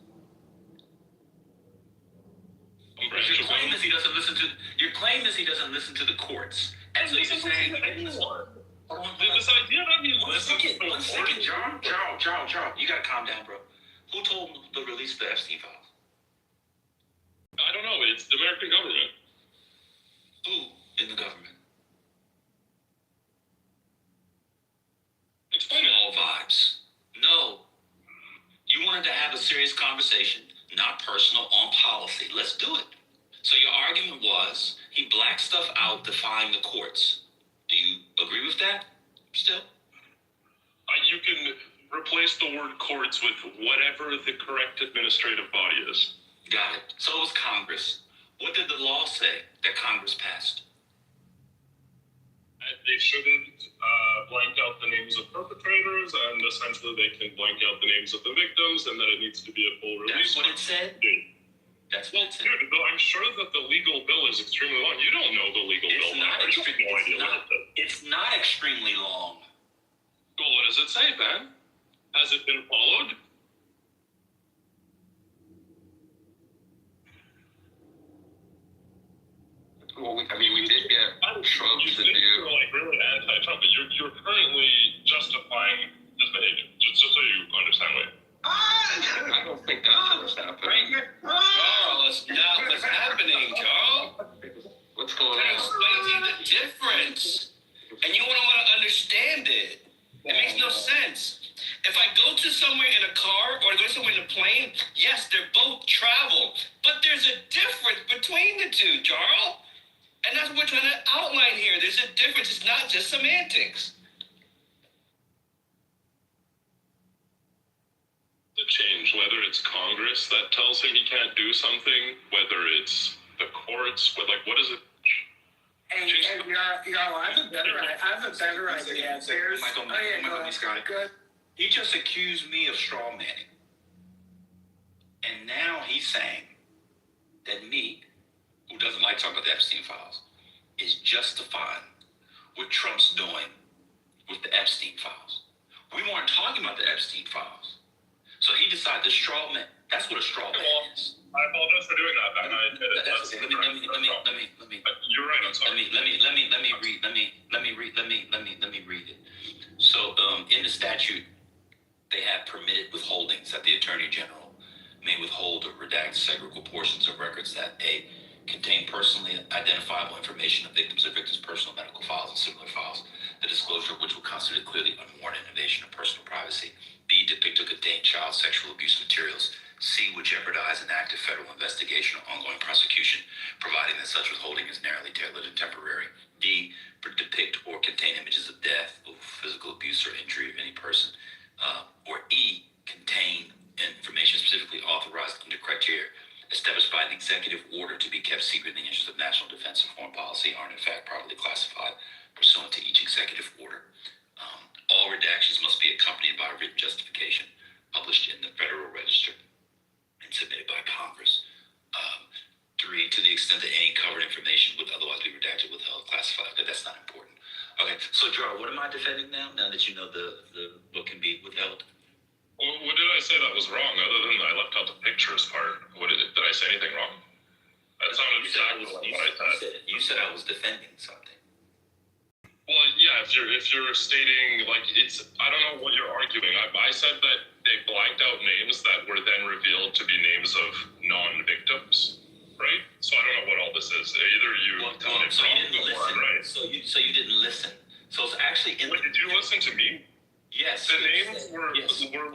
Your claim is he doesn't listen to. Your claim is he doesn't listen to the courts. And so you're saying this idea that he listens to one second, Jarl. You gotta calm down, bro. Who told him to release the Epstein files? I don't know. It's the American government. Who in the government? Explain it. All vibes. No. You wanted to have a serious conversation, not personal, on policy. Let's do it. So your argument was he blacked stuff out defying the courts. Do you agree with that still? You can replace the word courts with whatever the correct administrative body is. Got it. So it was Congress. What did the law say that Congress passed? They shouldn't blank out the names of perpetrators, and essentially they can blank out the names of the victims, and that it needs to be a full release. That's what it said? That's what it said. Dude, I'm sure that the legal bill is extremely long. You don't know the legal bill. It's not extremely long. Well, what does it say, Ben? Has it been followed? Well, we did get Trump to do. You're like really anti-Trump, but you're currently justifying his behavior. Just so you understand what. I don't think that's what's happening. Charles, what's happening, Charles? What's going That on? explains you the difference. And you want to understand it. It makes no sense. If I go to somewhere in a car or I go somewhere in a plane, yes, they're both travel. But there's a difference between the two, Charles. And that's what we're trying to outline here. There's a difference. It's not just semantics. The change, whether it's Congress that tells him he can't do something, whether it's the courts, what is it? And y'all, I have a better idea. There's, good. He just accused me of straw manning. And now he's saying that me, who doesn't like talking about the Epstein files, is justifying what Trump's doing with the Epstein files. We weren't talking about the Epstein files. So he decided to straw man. That's what a straw man is. I apologize for doing that, Ben. I admit it. That's okay. Let me. You're right. I'm sorry. Let me read it. So in the statute, they have permitted withholdings that the Attorney General may withhold or redact segregable portions of records that A, contain personally identifiable information of victims or victims' personal medical files and similar files, the disclosure of which will constitute clearly unwarranted invasion of personal privacy. B, depict or contain child sexual abuse materials. C, would jeopardize an active federal investigation or ongoing prosecution, providing that such withholding is narrowly tailored and temporary. D, depict or contain images of death, or physical abuse or injury of any person. Or E, contain information specifically authorized under criteria established by an executive order to be kept secret in the interest of national defense and foreign policy are in fact properly classified pursuant to each executive order. All redactions must be accompanied by a written justification published in the Federal Register and submitted by Congress. 3, to the extent that any covered information would otherwise be redacted, withheld, classified. But that's not important. Okay, so Gerard, what am I defending now that you know the what can be withheld? Well, what did I say that was wrong, other than I left out the pictures part? Did I say anything wrong? That sounded exactly like what I said. You said I was defending something. Well, yeah, if you're stating, like, I don't know what you're arguing. I said that they blanked out names that were then revealed to be names of non-victims, right? So I don't know what all this is. Either you tell me so wrong you didn't or listen. right. So you didn't listen. So it's actually in. Wait, did you listen to me? Yes. The names were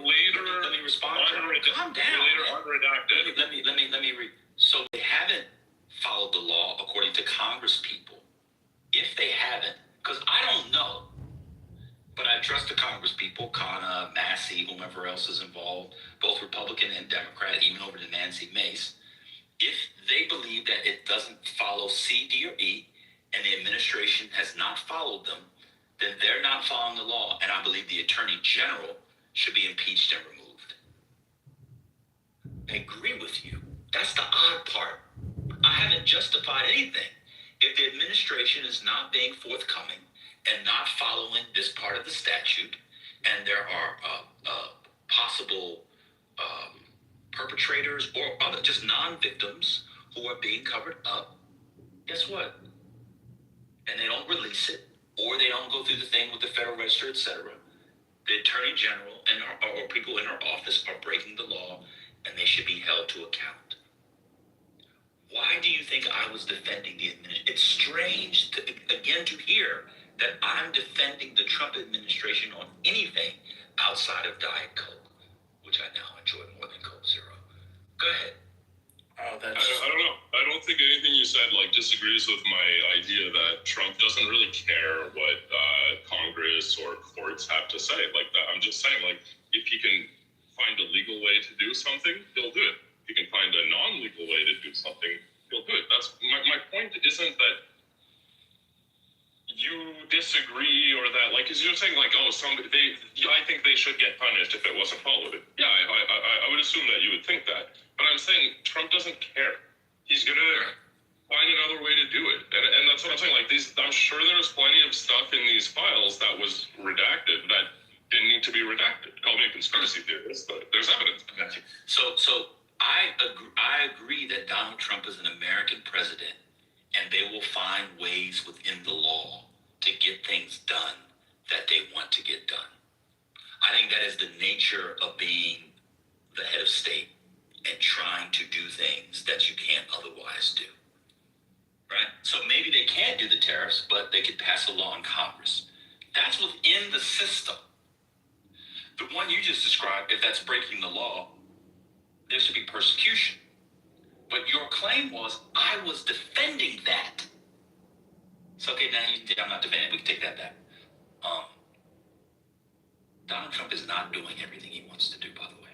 later. Let me respond. Calm down. Later unredacted. Let me read. So they haven't followed the law according to Congress people. If they haven't, because I don't know, but I trust the Congress people, Kana, Massey, whomever else is involved, both Republican and Democrat, even over to Nancy Mace. If they believe that it doesn't follow C, D, or E, and the administration has not followed them, then they're not following the law, and I believe the Attorney General should be impeached and removed. I agree with you. That's the odd part. I haven't justified anything. If the administration is not being forthcoming and not following this part of the statute, and there are possible perpetrators or other just non-victims who are being covered up, guess what? And they don't release it, or they don't go through the thing with the Federal Register, etc. The Attorney General or people in her office are breaking the law, and they should be held to account. Why do you think I was defending the administration? It's strange, to hear that I'm defending the Trump administration on anything outside of Diet Coke, which I now enjoy more than Coke Zero. Go ahead. I don't know. I don't think anything you said disagrees with my idea that Trump doesn't really care what Congress or courts have to say. I'm just saying, if he can find a legal way to do something, he'll do it. If he can find a non-legal way to do something, he'll do it. That's my point. Isn't that you disagree, or that because you're saying I think they should get punished if it wasn't followed. Yeah, I would assume that you would think that. But I'm saying Trump doesn't care. He's gonna find another way to do it, and that's what I'm saying. I'm sure there's plenty of stuff in these files that was redacted that didn't need to be redacted. Call me a conspiracy theorist, but there's evidence. So I agree that Donald Trump is an American president, and they will find ways within the law to get things done that they want to get done. I think that is the nature of being the head of state and trying to do things that you can't otherwise do, right? So maybe they can't do the tariffs, but they could pass a law in Congress. That's within the system. The one you just described, if that's breaking the law, there should be persecution. But your claim was, I was defending that. So, okay, now I'm not defending it. We can take that back. Donald Trump is not doing everything he wants to do, by the way.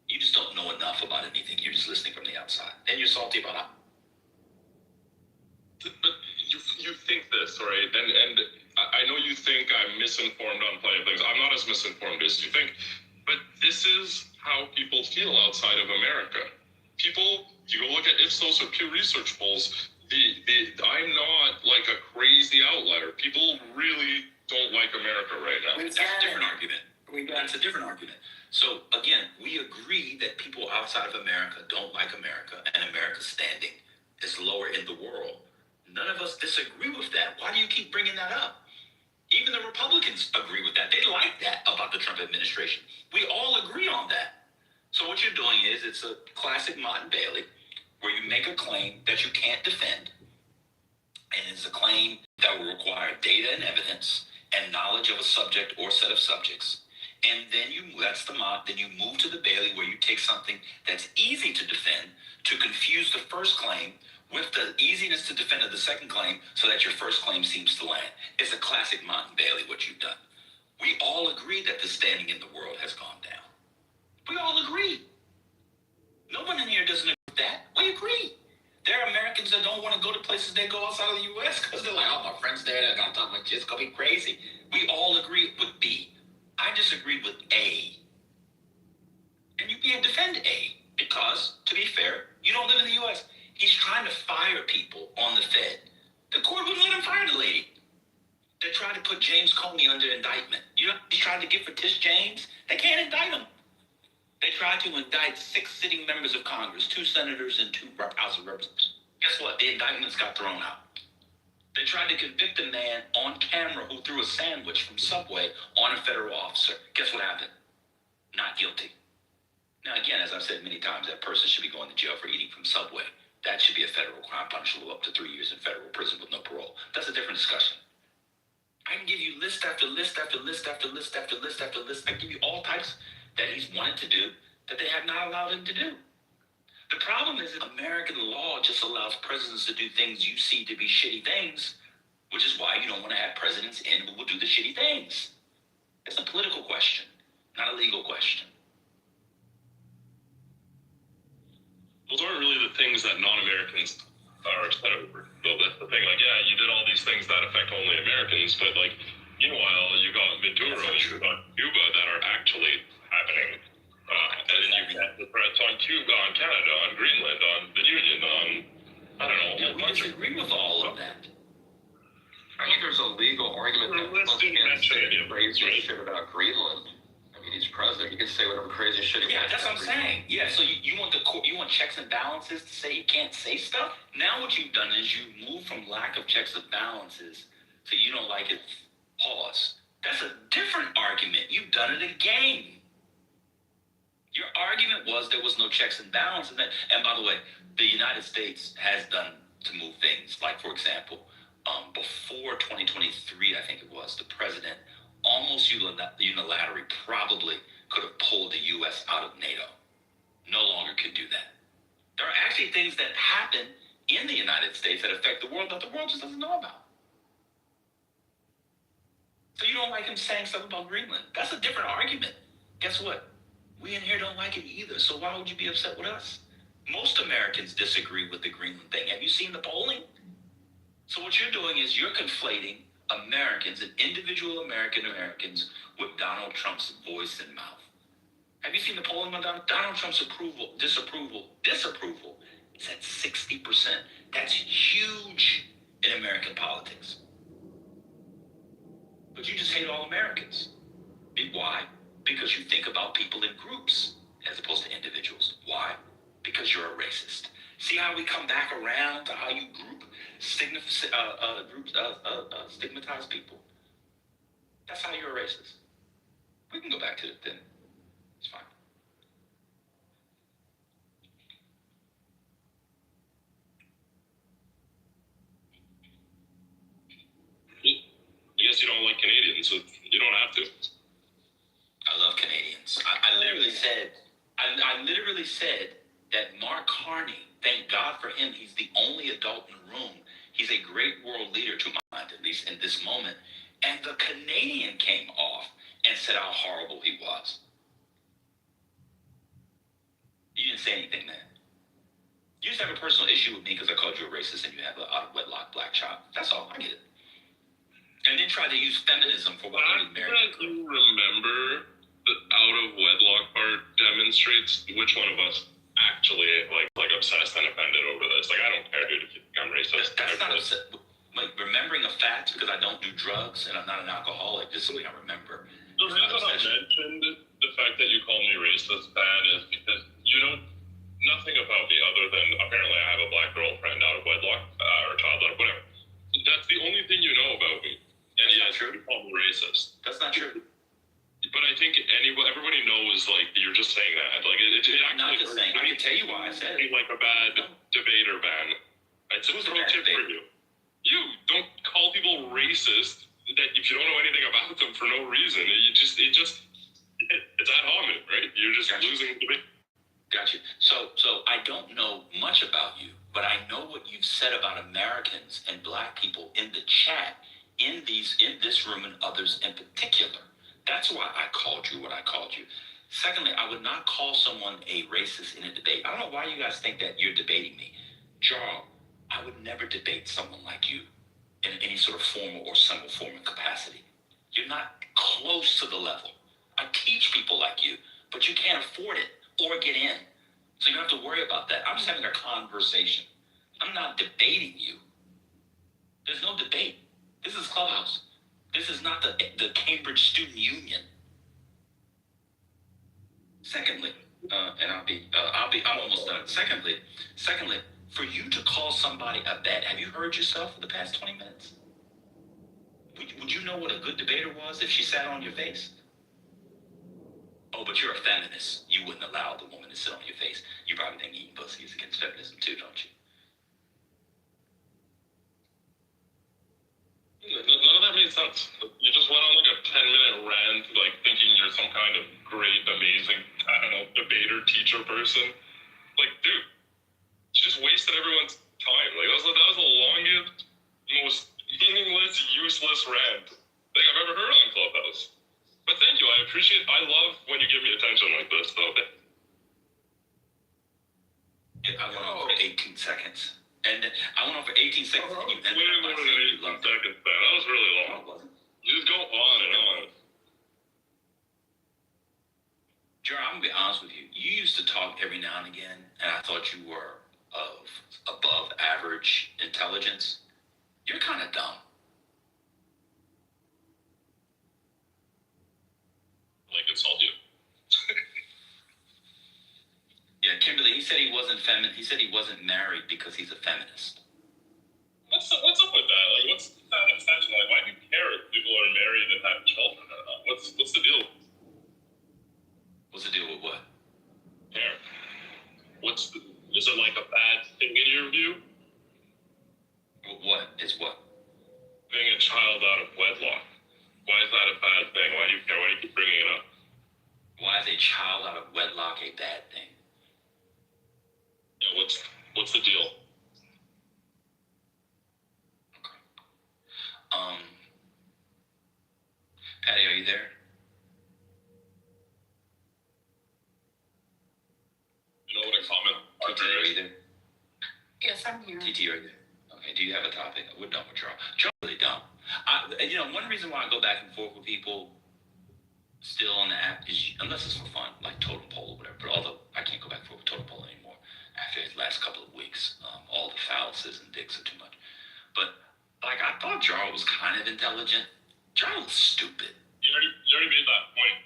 You just don't know enough about anything. You're just listening from the outside. And you're salty about it. But you think this, right? And I know you think I'm misinformed on plenty of things. I'm not as misinformed as you think. But this is how people feel outside of America. People, you go look at Ipsos or Pew Research polls, I'm not a crazy outlier. People really don't like America right now. That's a different argument. That's a different argument. So again, we agree that people outside of America don't like America, and America's standing is lower in the world. None of us disagree with that. Why do you keep bringing that up? Even the Republicans agree with that. They like that about the Trump administration. We all agree on that. So what you're doing is, it's a classic Mott and Bailey, where you make a claim that you can't defend, and it's a claim that will require data and evidence and knowledge of a subject or set of subjects. And then that's the Mott, then you move to the Bailey, where you take something that's easy to defend to confuse the first claim with the easiness to defend of the second claim, so that your first claim seems to land. It's a classic Mott and Bailey, what you've done. We all agree that the standing in the world has gone down. We all agree. No one in here doesn't agree with that. We agree. There are Americans that don't want to go to places they go outside of the U.S. because they're like, oh, my friend's there. I'm talking about it's going to be crazy. We all agree with B. I disagreed with A. And you can't defend A because, to be fair, you don't live in the U.S. He's trying to fire people on the Fed. The court wouldn't let him fire the lady. They tried to put James Comey under indictment. You know, he tried to get for Tish James. They can't indict him. They tried to indict 6 sitting members of Congress, 2 senators and 2 House of Representatives. Guess what? The indictments got thrown out. They tried to convict a man on camera who threw a sandwich from Subway on a federal officer. Guess what happened? Not guilty. Now, again, as I've said many times, that person should be going to jail for eating from Subway. That should be a federal crime, punishable up to 3 years in federal prison with no parole. That's a different discussion. I can give you list after list after list after list after list after list. I can give you all types that he's wanted to do that they have not allowed him to do. The problem is that American law just allows presidents to do things you see to be shitty things, which is why you don't want to have presidents in who will do the shitty things. It's a political question, not a legal question. Those aren't really the things that non-Americans are upset over. So that's the thing, you did all these things that affect only Americans, but meanwhile, you got Maduro, you got Cuba that are actually happening. And then you got the threats on Cuba, on Canada, on Greenland, on the Union, on, I don't know. Yeah, we disagree with all of that. I think there's a legal argument that Trump can't say crazy shit about Greenland. I mean, he's president. You can say whatever crazy shit he wants. Yeah, that's what I'm saying. Yeah, so you want you want checks and balances to say you can't say stuff? Now what you've done is you move from lack of checks and balances to you don't like it, pause. That's a different argument. You've done it again. Your argument was there was no checks and balances. And by the way, the United States has done to move things. Like, for example, before 2023, I think it was, the president almost unilaterally probably could have pulled the U.S. out of NATO. No longer could do that. There are actually things that happen in the United States that affect the world that the world just doesn't know about. So you don't like him saying stuff about Greenland. That's a different argument. Guess what? We in here don't like it either, so why would you be upset with us? Most Americans disagree with the Greenland thing. Have you seen the polling? So what you're doing is you're conflating Americans and individual Americans with Donald Trump's voice and mouth. Have you seen the polling on Donald Trump's disapproval is at 60%. That's huge in American politics. But you just hate all Americans. Why? Because you think about people in groups as opposed to individuals. Why? Because you're a racist. See how we come back around to how you stigmatize people? That's how you're a racist. We can go back to it then. It's fine. I guess you don't like Canadians, so you don't have to. I love Canadians. I literally said that Mark Carney, thank God for him, he's the only adult in the room. He's a great world leader, to my mind, at least in this moment. And the Canadian came off and said how horrible he was. You didn't say anything then. You just have a personal issue with me because I called you a racist and you have an out-of-wedlock black child. That's all. I get it. And then try to use feminism for what you married. I do remember the out-of-wedlock part demonstrates which one of us actually like obsessed and offended over this. Like, I don't care, dude, if you become racist. That's not upset. Like, remembering a fact because I don't do drugs and I'm not an alcoholic, just so we can remember. The reason I mentioned the fact that you called me racist, Van, is because you know nothing about me other than apparently I have a black girlfriend out of wedlock or child out of whatever. That's the only thing you know about me. And yes, you call me racist. That's not true. But I think everybody knows, like, you're just saying that. Like, it actually I'm not just saying. I can tell you why I said it. Like a bad debater, Van. It's a pro tip for you. You don't call people racist that if you don't know anything about them for no reason. It's ad hominem, right? You're just losing the debate. Got you. So I don't know much about you, but I know what you've said about Americans and black people in the chat, in this room and others in particular. That's why I called you what I called you. Secondly, I would not call someone a racist in a debate. I don't know why you guys think that you're debating me. Jarl, I would never debate someone like you in any sort of formal or semi-formal capacity. You're not close to the level. I teach people like you, but you can't afford it or get in. So you don't have to worry about that. I'm just having a conversation. I'm not debating you. There's no debate. This is Clubhouse. This is not the Cambridge Student Union. Secondly, and I'm almost done. Secondly, for you to call somebody a vet, have you heard yourself for the past 20 minutes? Would you know what a good debater was if she sat on your face? Oh, but you're a feminist. You wouldn't allow the woman to sit on your face. You probably think eating pussy is against feminism too, don't you? None of that made sense. You just went on like a 10-minute rant, like thinking you're some kind of great, amazing, I don't know, debater, teacher person. Like, dude, you just wasted everyone's time. Like, that was the longest, most meaningless, useless rant thing I've ever heard on Clubhouse. But thank you, I love when you give me attention like this, though. I went on for 18 seconds. And I went on for 18 seconds. And you ended way more than 18 seconds, man. That was really long. No, it wasn't. You just go on and on. Jared, I'm going to be honest with you. You used to talk every now and again, and I thought you were of above average intelligence. You're kind of dumb. Like, insult you. Yeah, Kimberly, he said he wasn't He said he wasn't married because he's a feminist. What's up with that? Like, what's that extension? Like, why do you care if people are married and have children or not? What's the deal? What's the deal with what? Hair. Is it like a bad thing in your view? What is what? Being a child out of wedlock. Why is that a bad thing? Why do you care? Why do you keep bringing it up? Why is a child out of wedlock a bad thing? Yeah, what's the deal? Okay. Patty, are you there? You know what a common TT, are you there? Yes, I'm here. TT, are you there? Okay, do you have a topic? We're done with Charles. Charles really dumb. One reason why I go back and forth with people still on the app is, unless it's for fun, like totem pole or whatever, but although I can't go back and forth with totem pole anymore after his last couple of weeks. All the phalluses and dicks are too much. But, like, I thought Charles was kind of intelligent. Charles was stupid. You already made that point.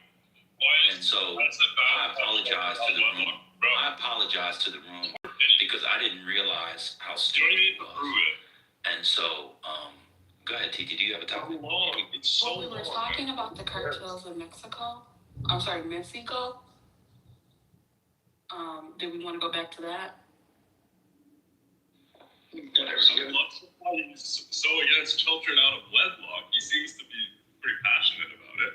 And so I apologize to the room. I apologize to the room because I didn't realize how stupid it was. And so, go ahead, TT. Do you have a topic? It's so Well, we were talking about the cartels in Mexico. I'm sorry, Mexico. Do we want to go back to that? Whatever. He's so against children out of wedlock. He seems to be pretty passionate about it.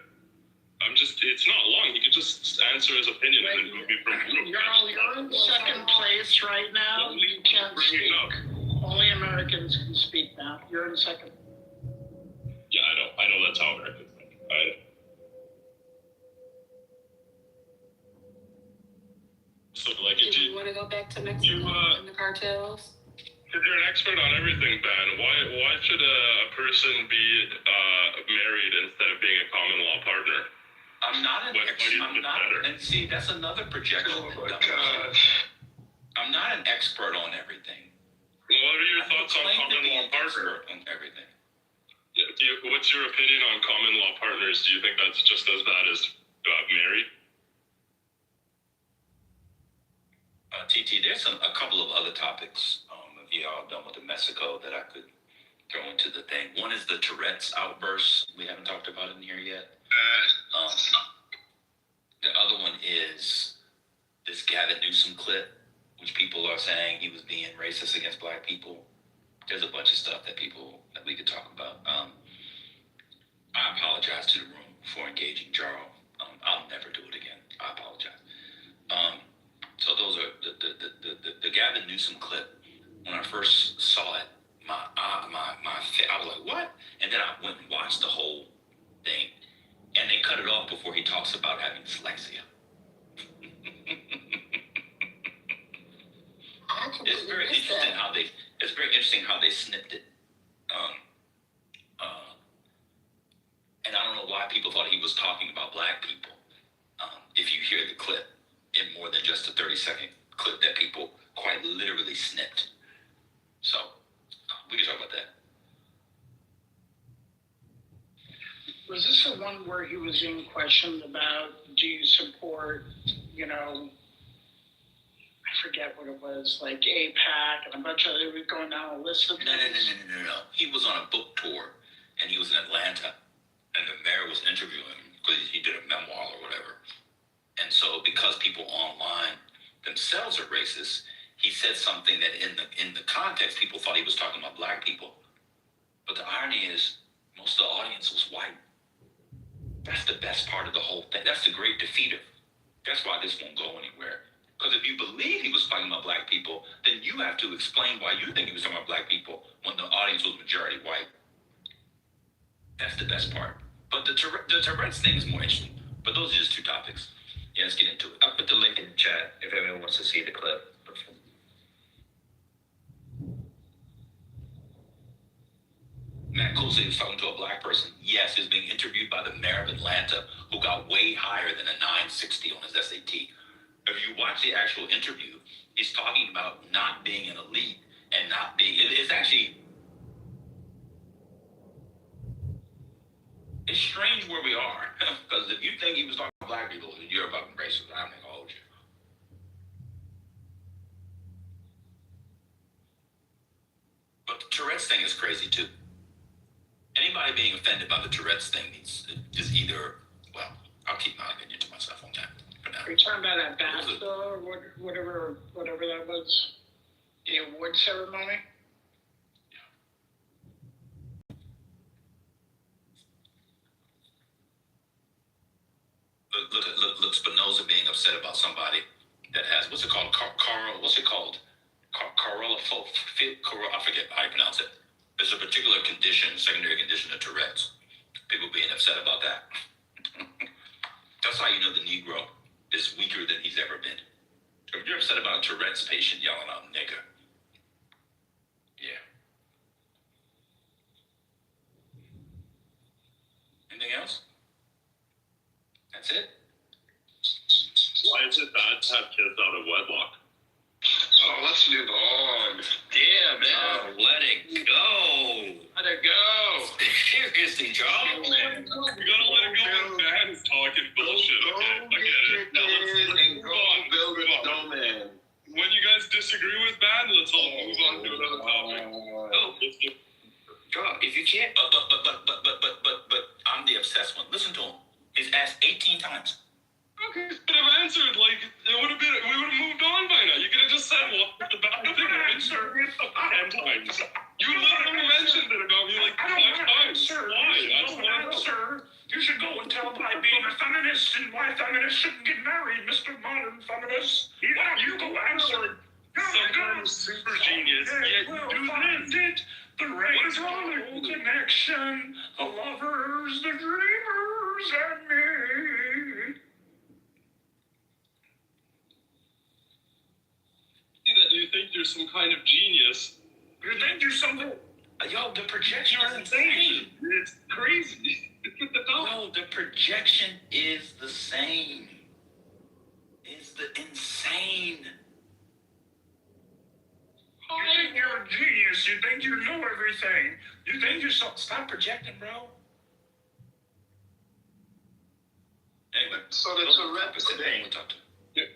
It's not long. He could just answer his opinion and then move me from group. You're in second place right now. You can't speak. Only Americans can speak now. You're in second. Yeah, I know that's how Americans think. So, like, Do you want to go back to Mexico and the cartels? Because you're an expert on everything, Ben. Why should a person be married instead of being a common law partner? I'm not an expert. And see, that's another projection. Oh my gosh. I'm not an expert on everything. Well, what are your thoughts on common law partner? On everything. Yeah, what's your opinion on common law partners? Do you think that's just as bad as married? TT, there's a couple of other topics, if y'all done with the Mexico, that I could throw into the thing. One is the Tourette's outburst. We haven't talked about it in here yet. The other one is this Gavin Newsom clip, which people are saying he was being racist against black people. There's a bunch of stuff that we could talk about. I apologize to the room for engaging Jarl. I'll never do it again. I apologize. So those are the Gavin Newsom clip. When I first saw it, I was like, what? And then I went and watched the whole thing, and they cut it off before he talks about having dyslexia. It's very interesting how they snipped it. And I don't know why people thought he was talking about black people. If you hear the clip in more than just a 30-second clip that people quite literally snipped. So, we can talk about that. Was this the one where he was being questioned about, do you support, I forget what it was, like APAC and a bunch of, they were going down a list of things. No. He was on a book tour, and he was in Atlanta, and the mayor was interviewing him because he did a memoir or whatever. And so, because people online themselves are racist, he said something that in the context, people thought he was talking about black people. But the irony is, most of the audience was white. That's the best part of the whole thing. That's the great defeater. That's why this won't go anywhere. Because if you believe he was talking about black people, then you have to explain why you think he was talking about black people when the audience was majority white. That's the best part. But the Tourette's thing is more interesting. But those are just two topics. Yeah, let's get into it. I'll put the link in the chat if anyone wants to see the clip. Matt Coulson was talking to a black person. Yes, he was being interviewed by the mayor of Atlanta, who got way higher than a 960 on his SAT. If you watch the actual interview, he's talking about not being an elite and not being. It's actually. It's strange where we are, because if you think he was talking about black people, you're a fucking racist. I'm gonna hold you. But the Tourette's thing is crazy too. Anybody being offended by the Tourette's thing is either, well, I'll keep my opinion to myself on that for now. Are you talking about that BAFTA or whatever that was? The award ceremony? Look, Spinoza being upset about somebody that has, what's it called? Corolla, I forget how you pronounce it. There's a particular condition, secondary condition of Tourette's. People being upset about that. That's how you know the Negro is weaker than he's ever been. If you're upset about a Tourette's patient yelling out nigger, yeah. Anything else? That's it? Why is it bad to have kids out of wedlock? Oh, let's move on. Damn, man. Let it go. Let it go. Seriously, John. We gotta let it go. Man's talking bullshit. Okay, I get it. Now let's move on. Build a snowman. When you guys disagree with Ban, let's all move on to another topic. God, if you can't, but I'm the obsessed one. Listen to him. He's asked 18 times. Okay, could have answered, like, we would have moved on by now. You could have just said, well, the back thing answered 10 times. You literally mentioned it about me like 5 times. Why? I don't want to answer. You should go and tell by being a feminist and why feminists shouldn't get married, Mr. Modern Feminist. Why don't you go answer? Sometimes super genius, yet you do this. The rainbow connection, the lovers, the dreamers, and me. That you think you're some kind of genius. You think you're something? Yo, the projection is insane. It's crazy. No, the projection is the same. It's the insane. You think you're a genius. You think you know everything. You think you're so... Stop projecting, bro. Anyway. So the Tourette's thing.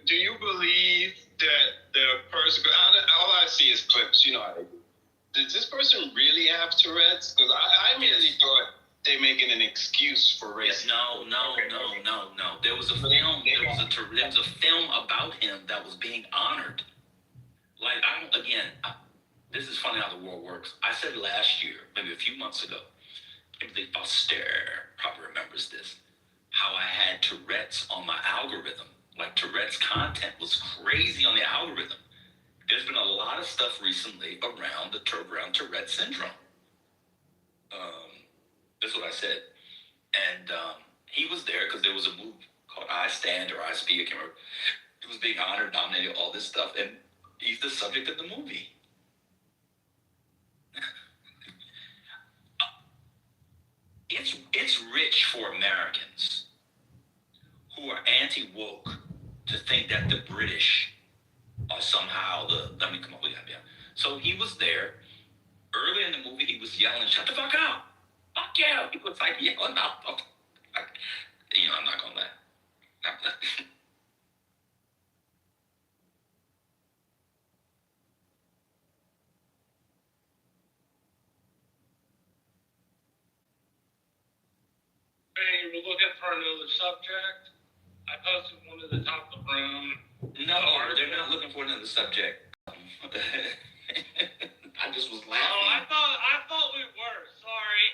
Do you believe that the person, all I see is clips, you know how they do. Does this person really have Tourette's? Because I really thought they're making an excuse for racism. No. There was a film. There was a film about him that was being honored. Like, this is funny how the world works. I said last year, maybe a few months ago, Timothy Foster probably remembers this, how I had Tourette's on my algorithm. Like, Tourette's content was crazy on the algorithm. There's been a lot of stuff recently around Tourette's syndrome. That's what I said. And he was there because there was a movie called I Stand or I Speak, I can't remember. He was being honored, nominated, all this stuff, and he's the subject of the movie. It's rich for Americans who are anti-woke to think that the British are somehow come on, we got yeah. So he was there. Early in the movie, he was yelling, "Shut the fuck up! Fuck you!" He was like yelling out. I'm not gonna let. Hey, we're looking for another subject. I posted one at the top of the room. No, they're not looking for another subject. I just was laughing. Oh, I thought we were. Sorry.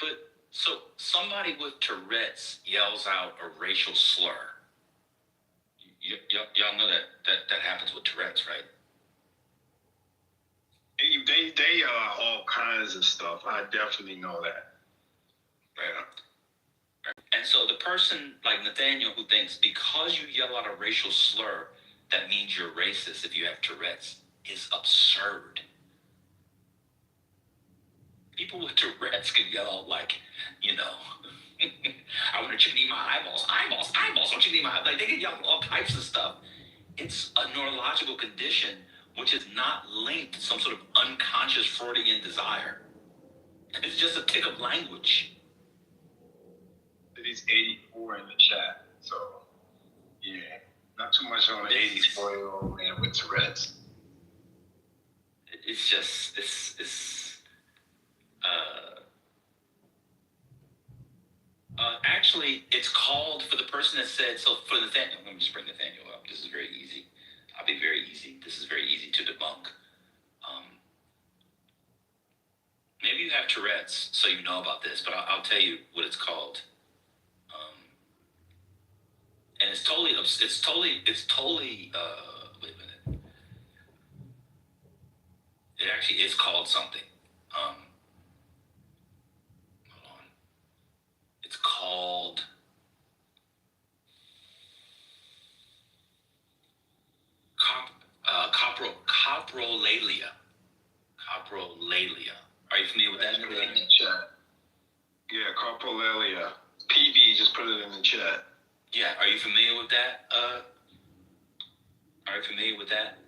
But so somebody with Tourette's yells out a racial slur. Y'all know that happens with Tourette's, right? They all kinds of stuff. I definitely know that. Yeah. And so the person like Nathaniel who thinks because you yell out a racial slur, that means you're racist if you have Tourette's is absurd. People with Tourette's can yell out like, I want you to eat my eyeballs. I want you to eat my eyeballs. Like, they can yell all types of stuff. It's a neurological condition which is not linked to some sort of unconscious Freudian desire. It's just a tick of language. He's 84 in the chat, so yeah, not too much on an 84-year-old man with Tourette's. it's just it's actually it's called for the person that said so for Nathaniel. Let me just bring Nathaniel up. This is very easy. I'll be very easy. This is very easy to debunk. Maybe you have Tourette's, so you know about this, but I'll tell you what it's called. And it's totally. Wait a minute. It actually is called something. Hold on. It's called. Coprolalia. Coprolalia. Are you familiar with that? Put it in the chat. Yeah, coprolalia. PB just put it in the chat. Yeah, are you familiar with that? Are you familiar with that?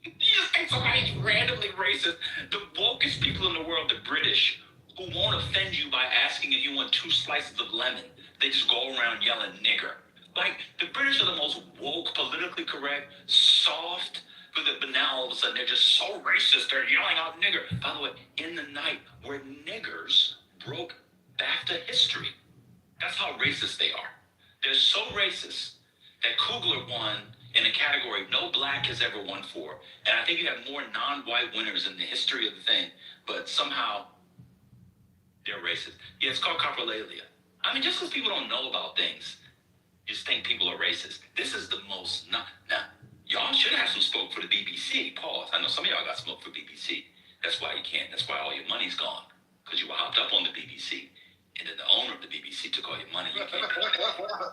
You just think somebody's randomly racist. The wokest people in the world, the British, who won't offend you by asking if you want 2 slices of lemon. They just go around yelling nigger. Like, the British are the most woke, politically correct, soft, but now all of a sudden they're just so racist, they're yelling out nigger. By the way, in the night where niggers broke BAFTA history, that's how racist they are. They're so racist that Kugler won in a category no black has ever won for. And I think you have more non-white winners in the history of the thing, but somehow they're racist. Yeah, it's called coprolalia. I mean, just because people don't know about things, you just think people are racist. This is the most now, y'all should have some smoke for the BBC. Pause. I know some of y'all got smoke for BBC. That's why you can't. That's why all your money's gone. Because you were hopped up on the BBC. And then the owner of the BBC took all your money. You can't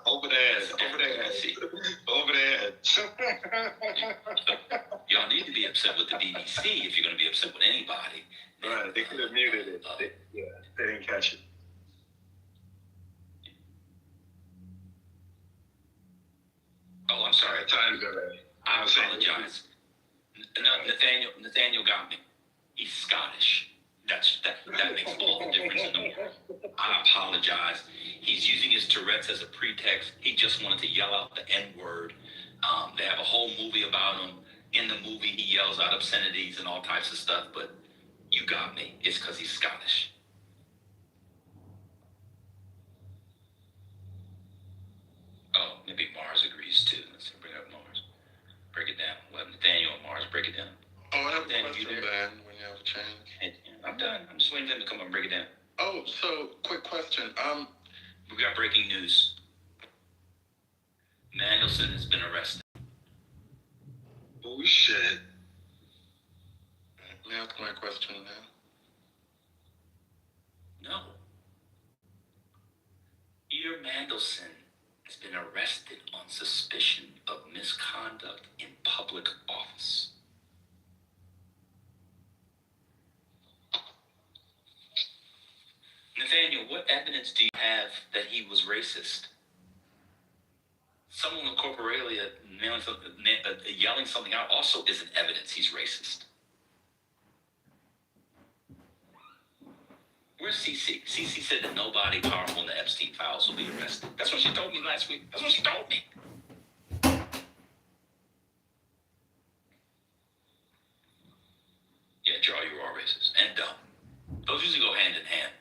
Over there. Over there. Y'all need to be upset with the BBC if you're going to be upset with anybody. Right, they could have muted it. They didn't catch it. Oh, I'm sorry. Time's already. I apologize. Nathaniel got me. He's Scottish. That makes all the difference in the world. I apologize. He's using his Tourette's as a pretext. He just wanted to yell out the N-word. They have a whole movie about him. In the movie, he yells out obscenities and all types of stuff, but you got me. It's because he's Scottish. Oh, maybe Mars agrees too. Let's bring up Mars. Break it down. We'll have Nathaniel and Mars break it down. Oh, I have a Nathaniel, question, Ben, when you have a change. Hey, I'm done. I'm just waiting for him to come up and break it down. Oh, so quick question. We got breaking news. Mandelson has been arrested. Oh, shit. May I ask my question now? No. Peter Mandelson has been arrested on suspicion of misconduct in public office. Nathaniel, what evidence do you have that he was racist? Someone with corporalia yelling something out also isn't evidence he's racist. Where's CC? CC said that nobody powerful in the Epstein files will be arrested. That's what she told me last week. That's what she told me. Yeah, Jar, you are racist and dumb. Those usually go hand in hand.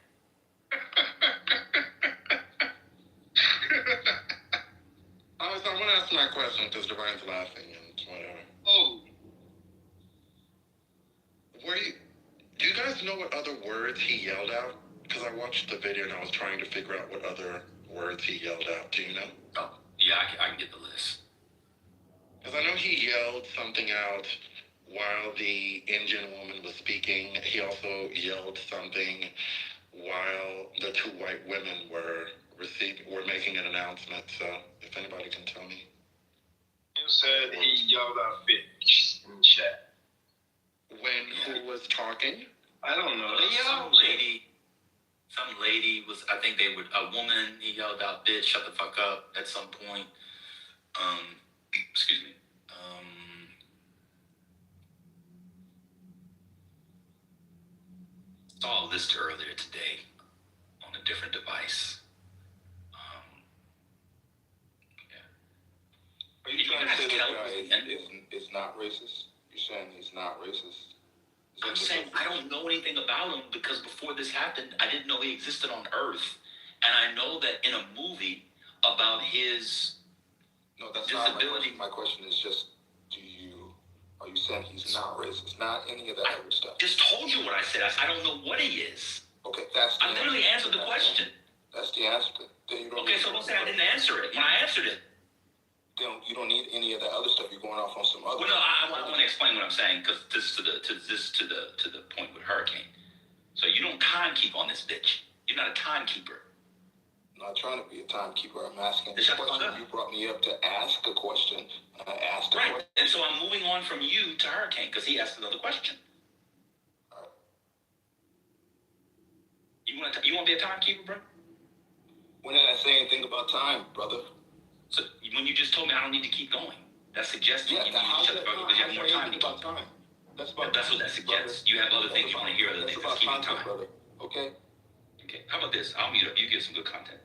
So I'm gonna ask my question because Divine laughing and whatever. Oh. Do you guys know what other words he yelled out? Because I watched the video and I was trying to figure out what other words he yelled out. Do you know? Oh, yeah, I can get the list. Because I know he yelled something out while the Indian woman was speaking. He also yelled something while the 2 white women were making an announcement. So if anybody can tell me. You said he yelled out bitch in chat. Who was talking? I don't know. Some lady was, I think a woman, he yelled out, bitch, shut the fuck up at some point. Excuse me. Saw a list earlier today on a different device. Are you trying to say this guy is not racist? You're saying he's not racist? I'm saying I don't know anything about him because before this happened, I didn't know he existed on Earth. And I know that in a movie about his No, that's disability. not my question. My question is just, are you saying he's not racist? Not any of that other stuff. Just told you what I said. I don't know what he is. Okay, that's the I literally answered the question. That's the answer. Then you don't Okay, so don't say I didn't answer it when I answered it. Then you don't need any of that other stuff. You're going off on some other. Well, no, I want to explain what I'm saying because this to the point with Hurricane. So you don't timekeep on this bitch. You're not a timekeeper. I'm not trying to be a timekeeper. I'm asking a Shut the question. fuck up. You brought me up to ask a question, and I asked a Right, question. and so I'm moving on from you to Hurricane because he asked another question. You want to be a timekeeper, bro? When did I say anything about time, brother? So when you just told me I don't need to keep going, that suggests you need to shut the fuck up because you have more time to keep. About time. That's about. That's what that suggests. You have other things you want to hear, other things. That's keeping time, brother. Okay. Okay. How about this? I'll mute up. You give some good content.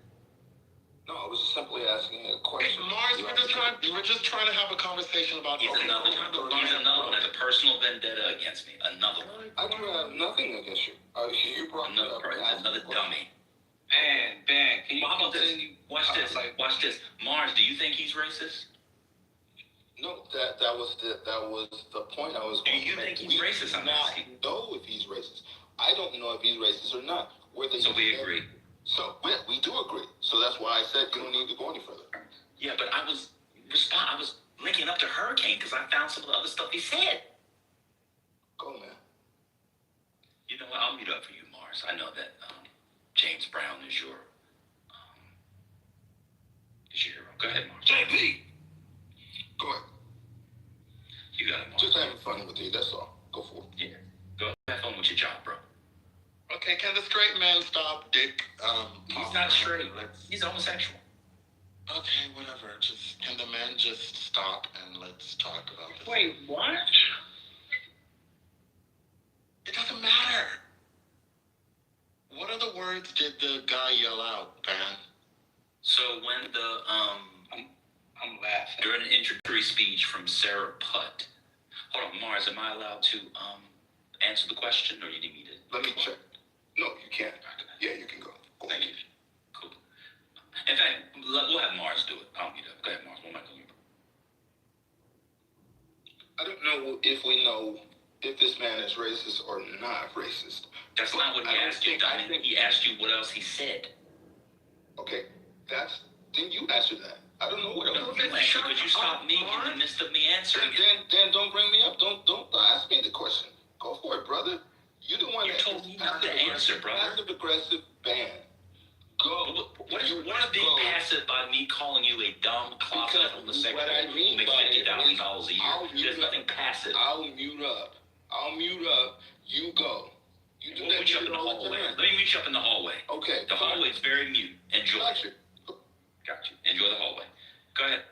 No, I was simply asking a question. Hey, Mars, we're just trying to have a conversation about. He's another one has a personal vendetta against me. Another one. I do have nothing against you. You brought me up. Another dummy. Ben, can you How about this? continue? Watch this. Watch this. Mars, do you think he's racist? No, that was the point I was Do going you to make. think he's racist? I'm not asking. know if he's racist. I don't know if he's racist or not. So we agree. So we do agree. So that's why I said you don't need to go any further. Yeah, but I was linking up to Hurricane because I found some of the other stuff he said. Go, man. You know what? I'll mute up for you, Mars. I know that James Brown is your hero. Go ahead, Mars. JP! Go ahead. You got it, Mars. Just having fun with you, that's all. Go for it. Yeah. Go have fun with your job, bro. Okay, can the straight man stop dick? He's not straight. He's homosexual. Okay, whatever. Can the man just stop and let's talk about this? Wait, what? It doesn't matter. What other words did the guy yell out, man? So when I'm laughing. during an introductory speech from Sarah Putt. Hold on, Mars, am I allowed to answer the question or you need me to? Let me check. No, you can't. Yeah, you can go. Thank you. Cool. In fact, we'll have Mars do it. I'll mute up. Go ahead, Mars. What am I doing? I don't know if we know if this man is racist or not racist. That's not what he asked you. I think he asked you what else he said. Okay, then you answer that. I don't know what else. No, could you stop me in the midst of me answering it? Then don't bring me up. Don't ask me the question. Go for it, brother. You're the one You that told me not to answer, brother. Passive aggressive ban. Go. What is being passive by me calling you a dumb, closeted homosexual who makes $50,000 a year? There's nothing passive. I'll mute up. You go. You do We'll that meet you up in the hallway. Let me meet you up in the hallway. Okay. The hallway's very mute. Enjoy. Got you. Got you. Enjoy the hallway. Go ahead.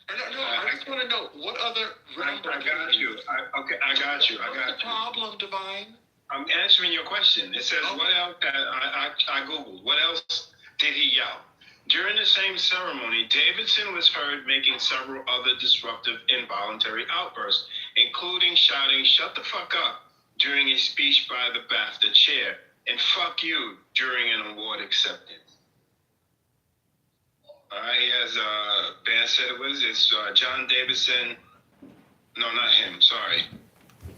No, I just want to know what other. I got you. I got you. What's the problem, Divine? I'm answering your question. It says, what else? I Googled. What else did he yell? During the same ceremony, Davidson was heard making several other disruptive involuntary outbursts, including shouting, "Shut the fuck up," during a speech by the BAFTA chair, and "fuck you" during an award acceptance. He has, Ben said it's John Davidson. No, not him, sorry.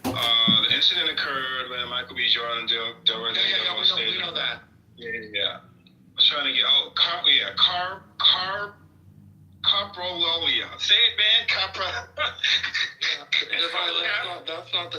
The incident occurred when Michael B. Jordan We know that. Yeah. I was trying to get Caprololia. Say it, man. That's not the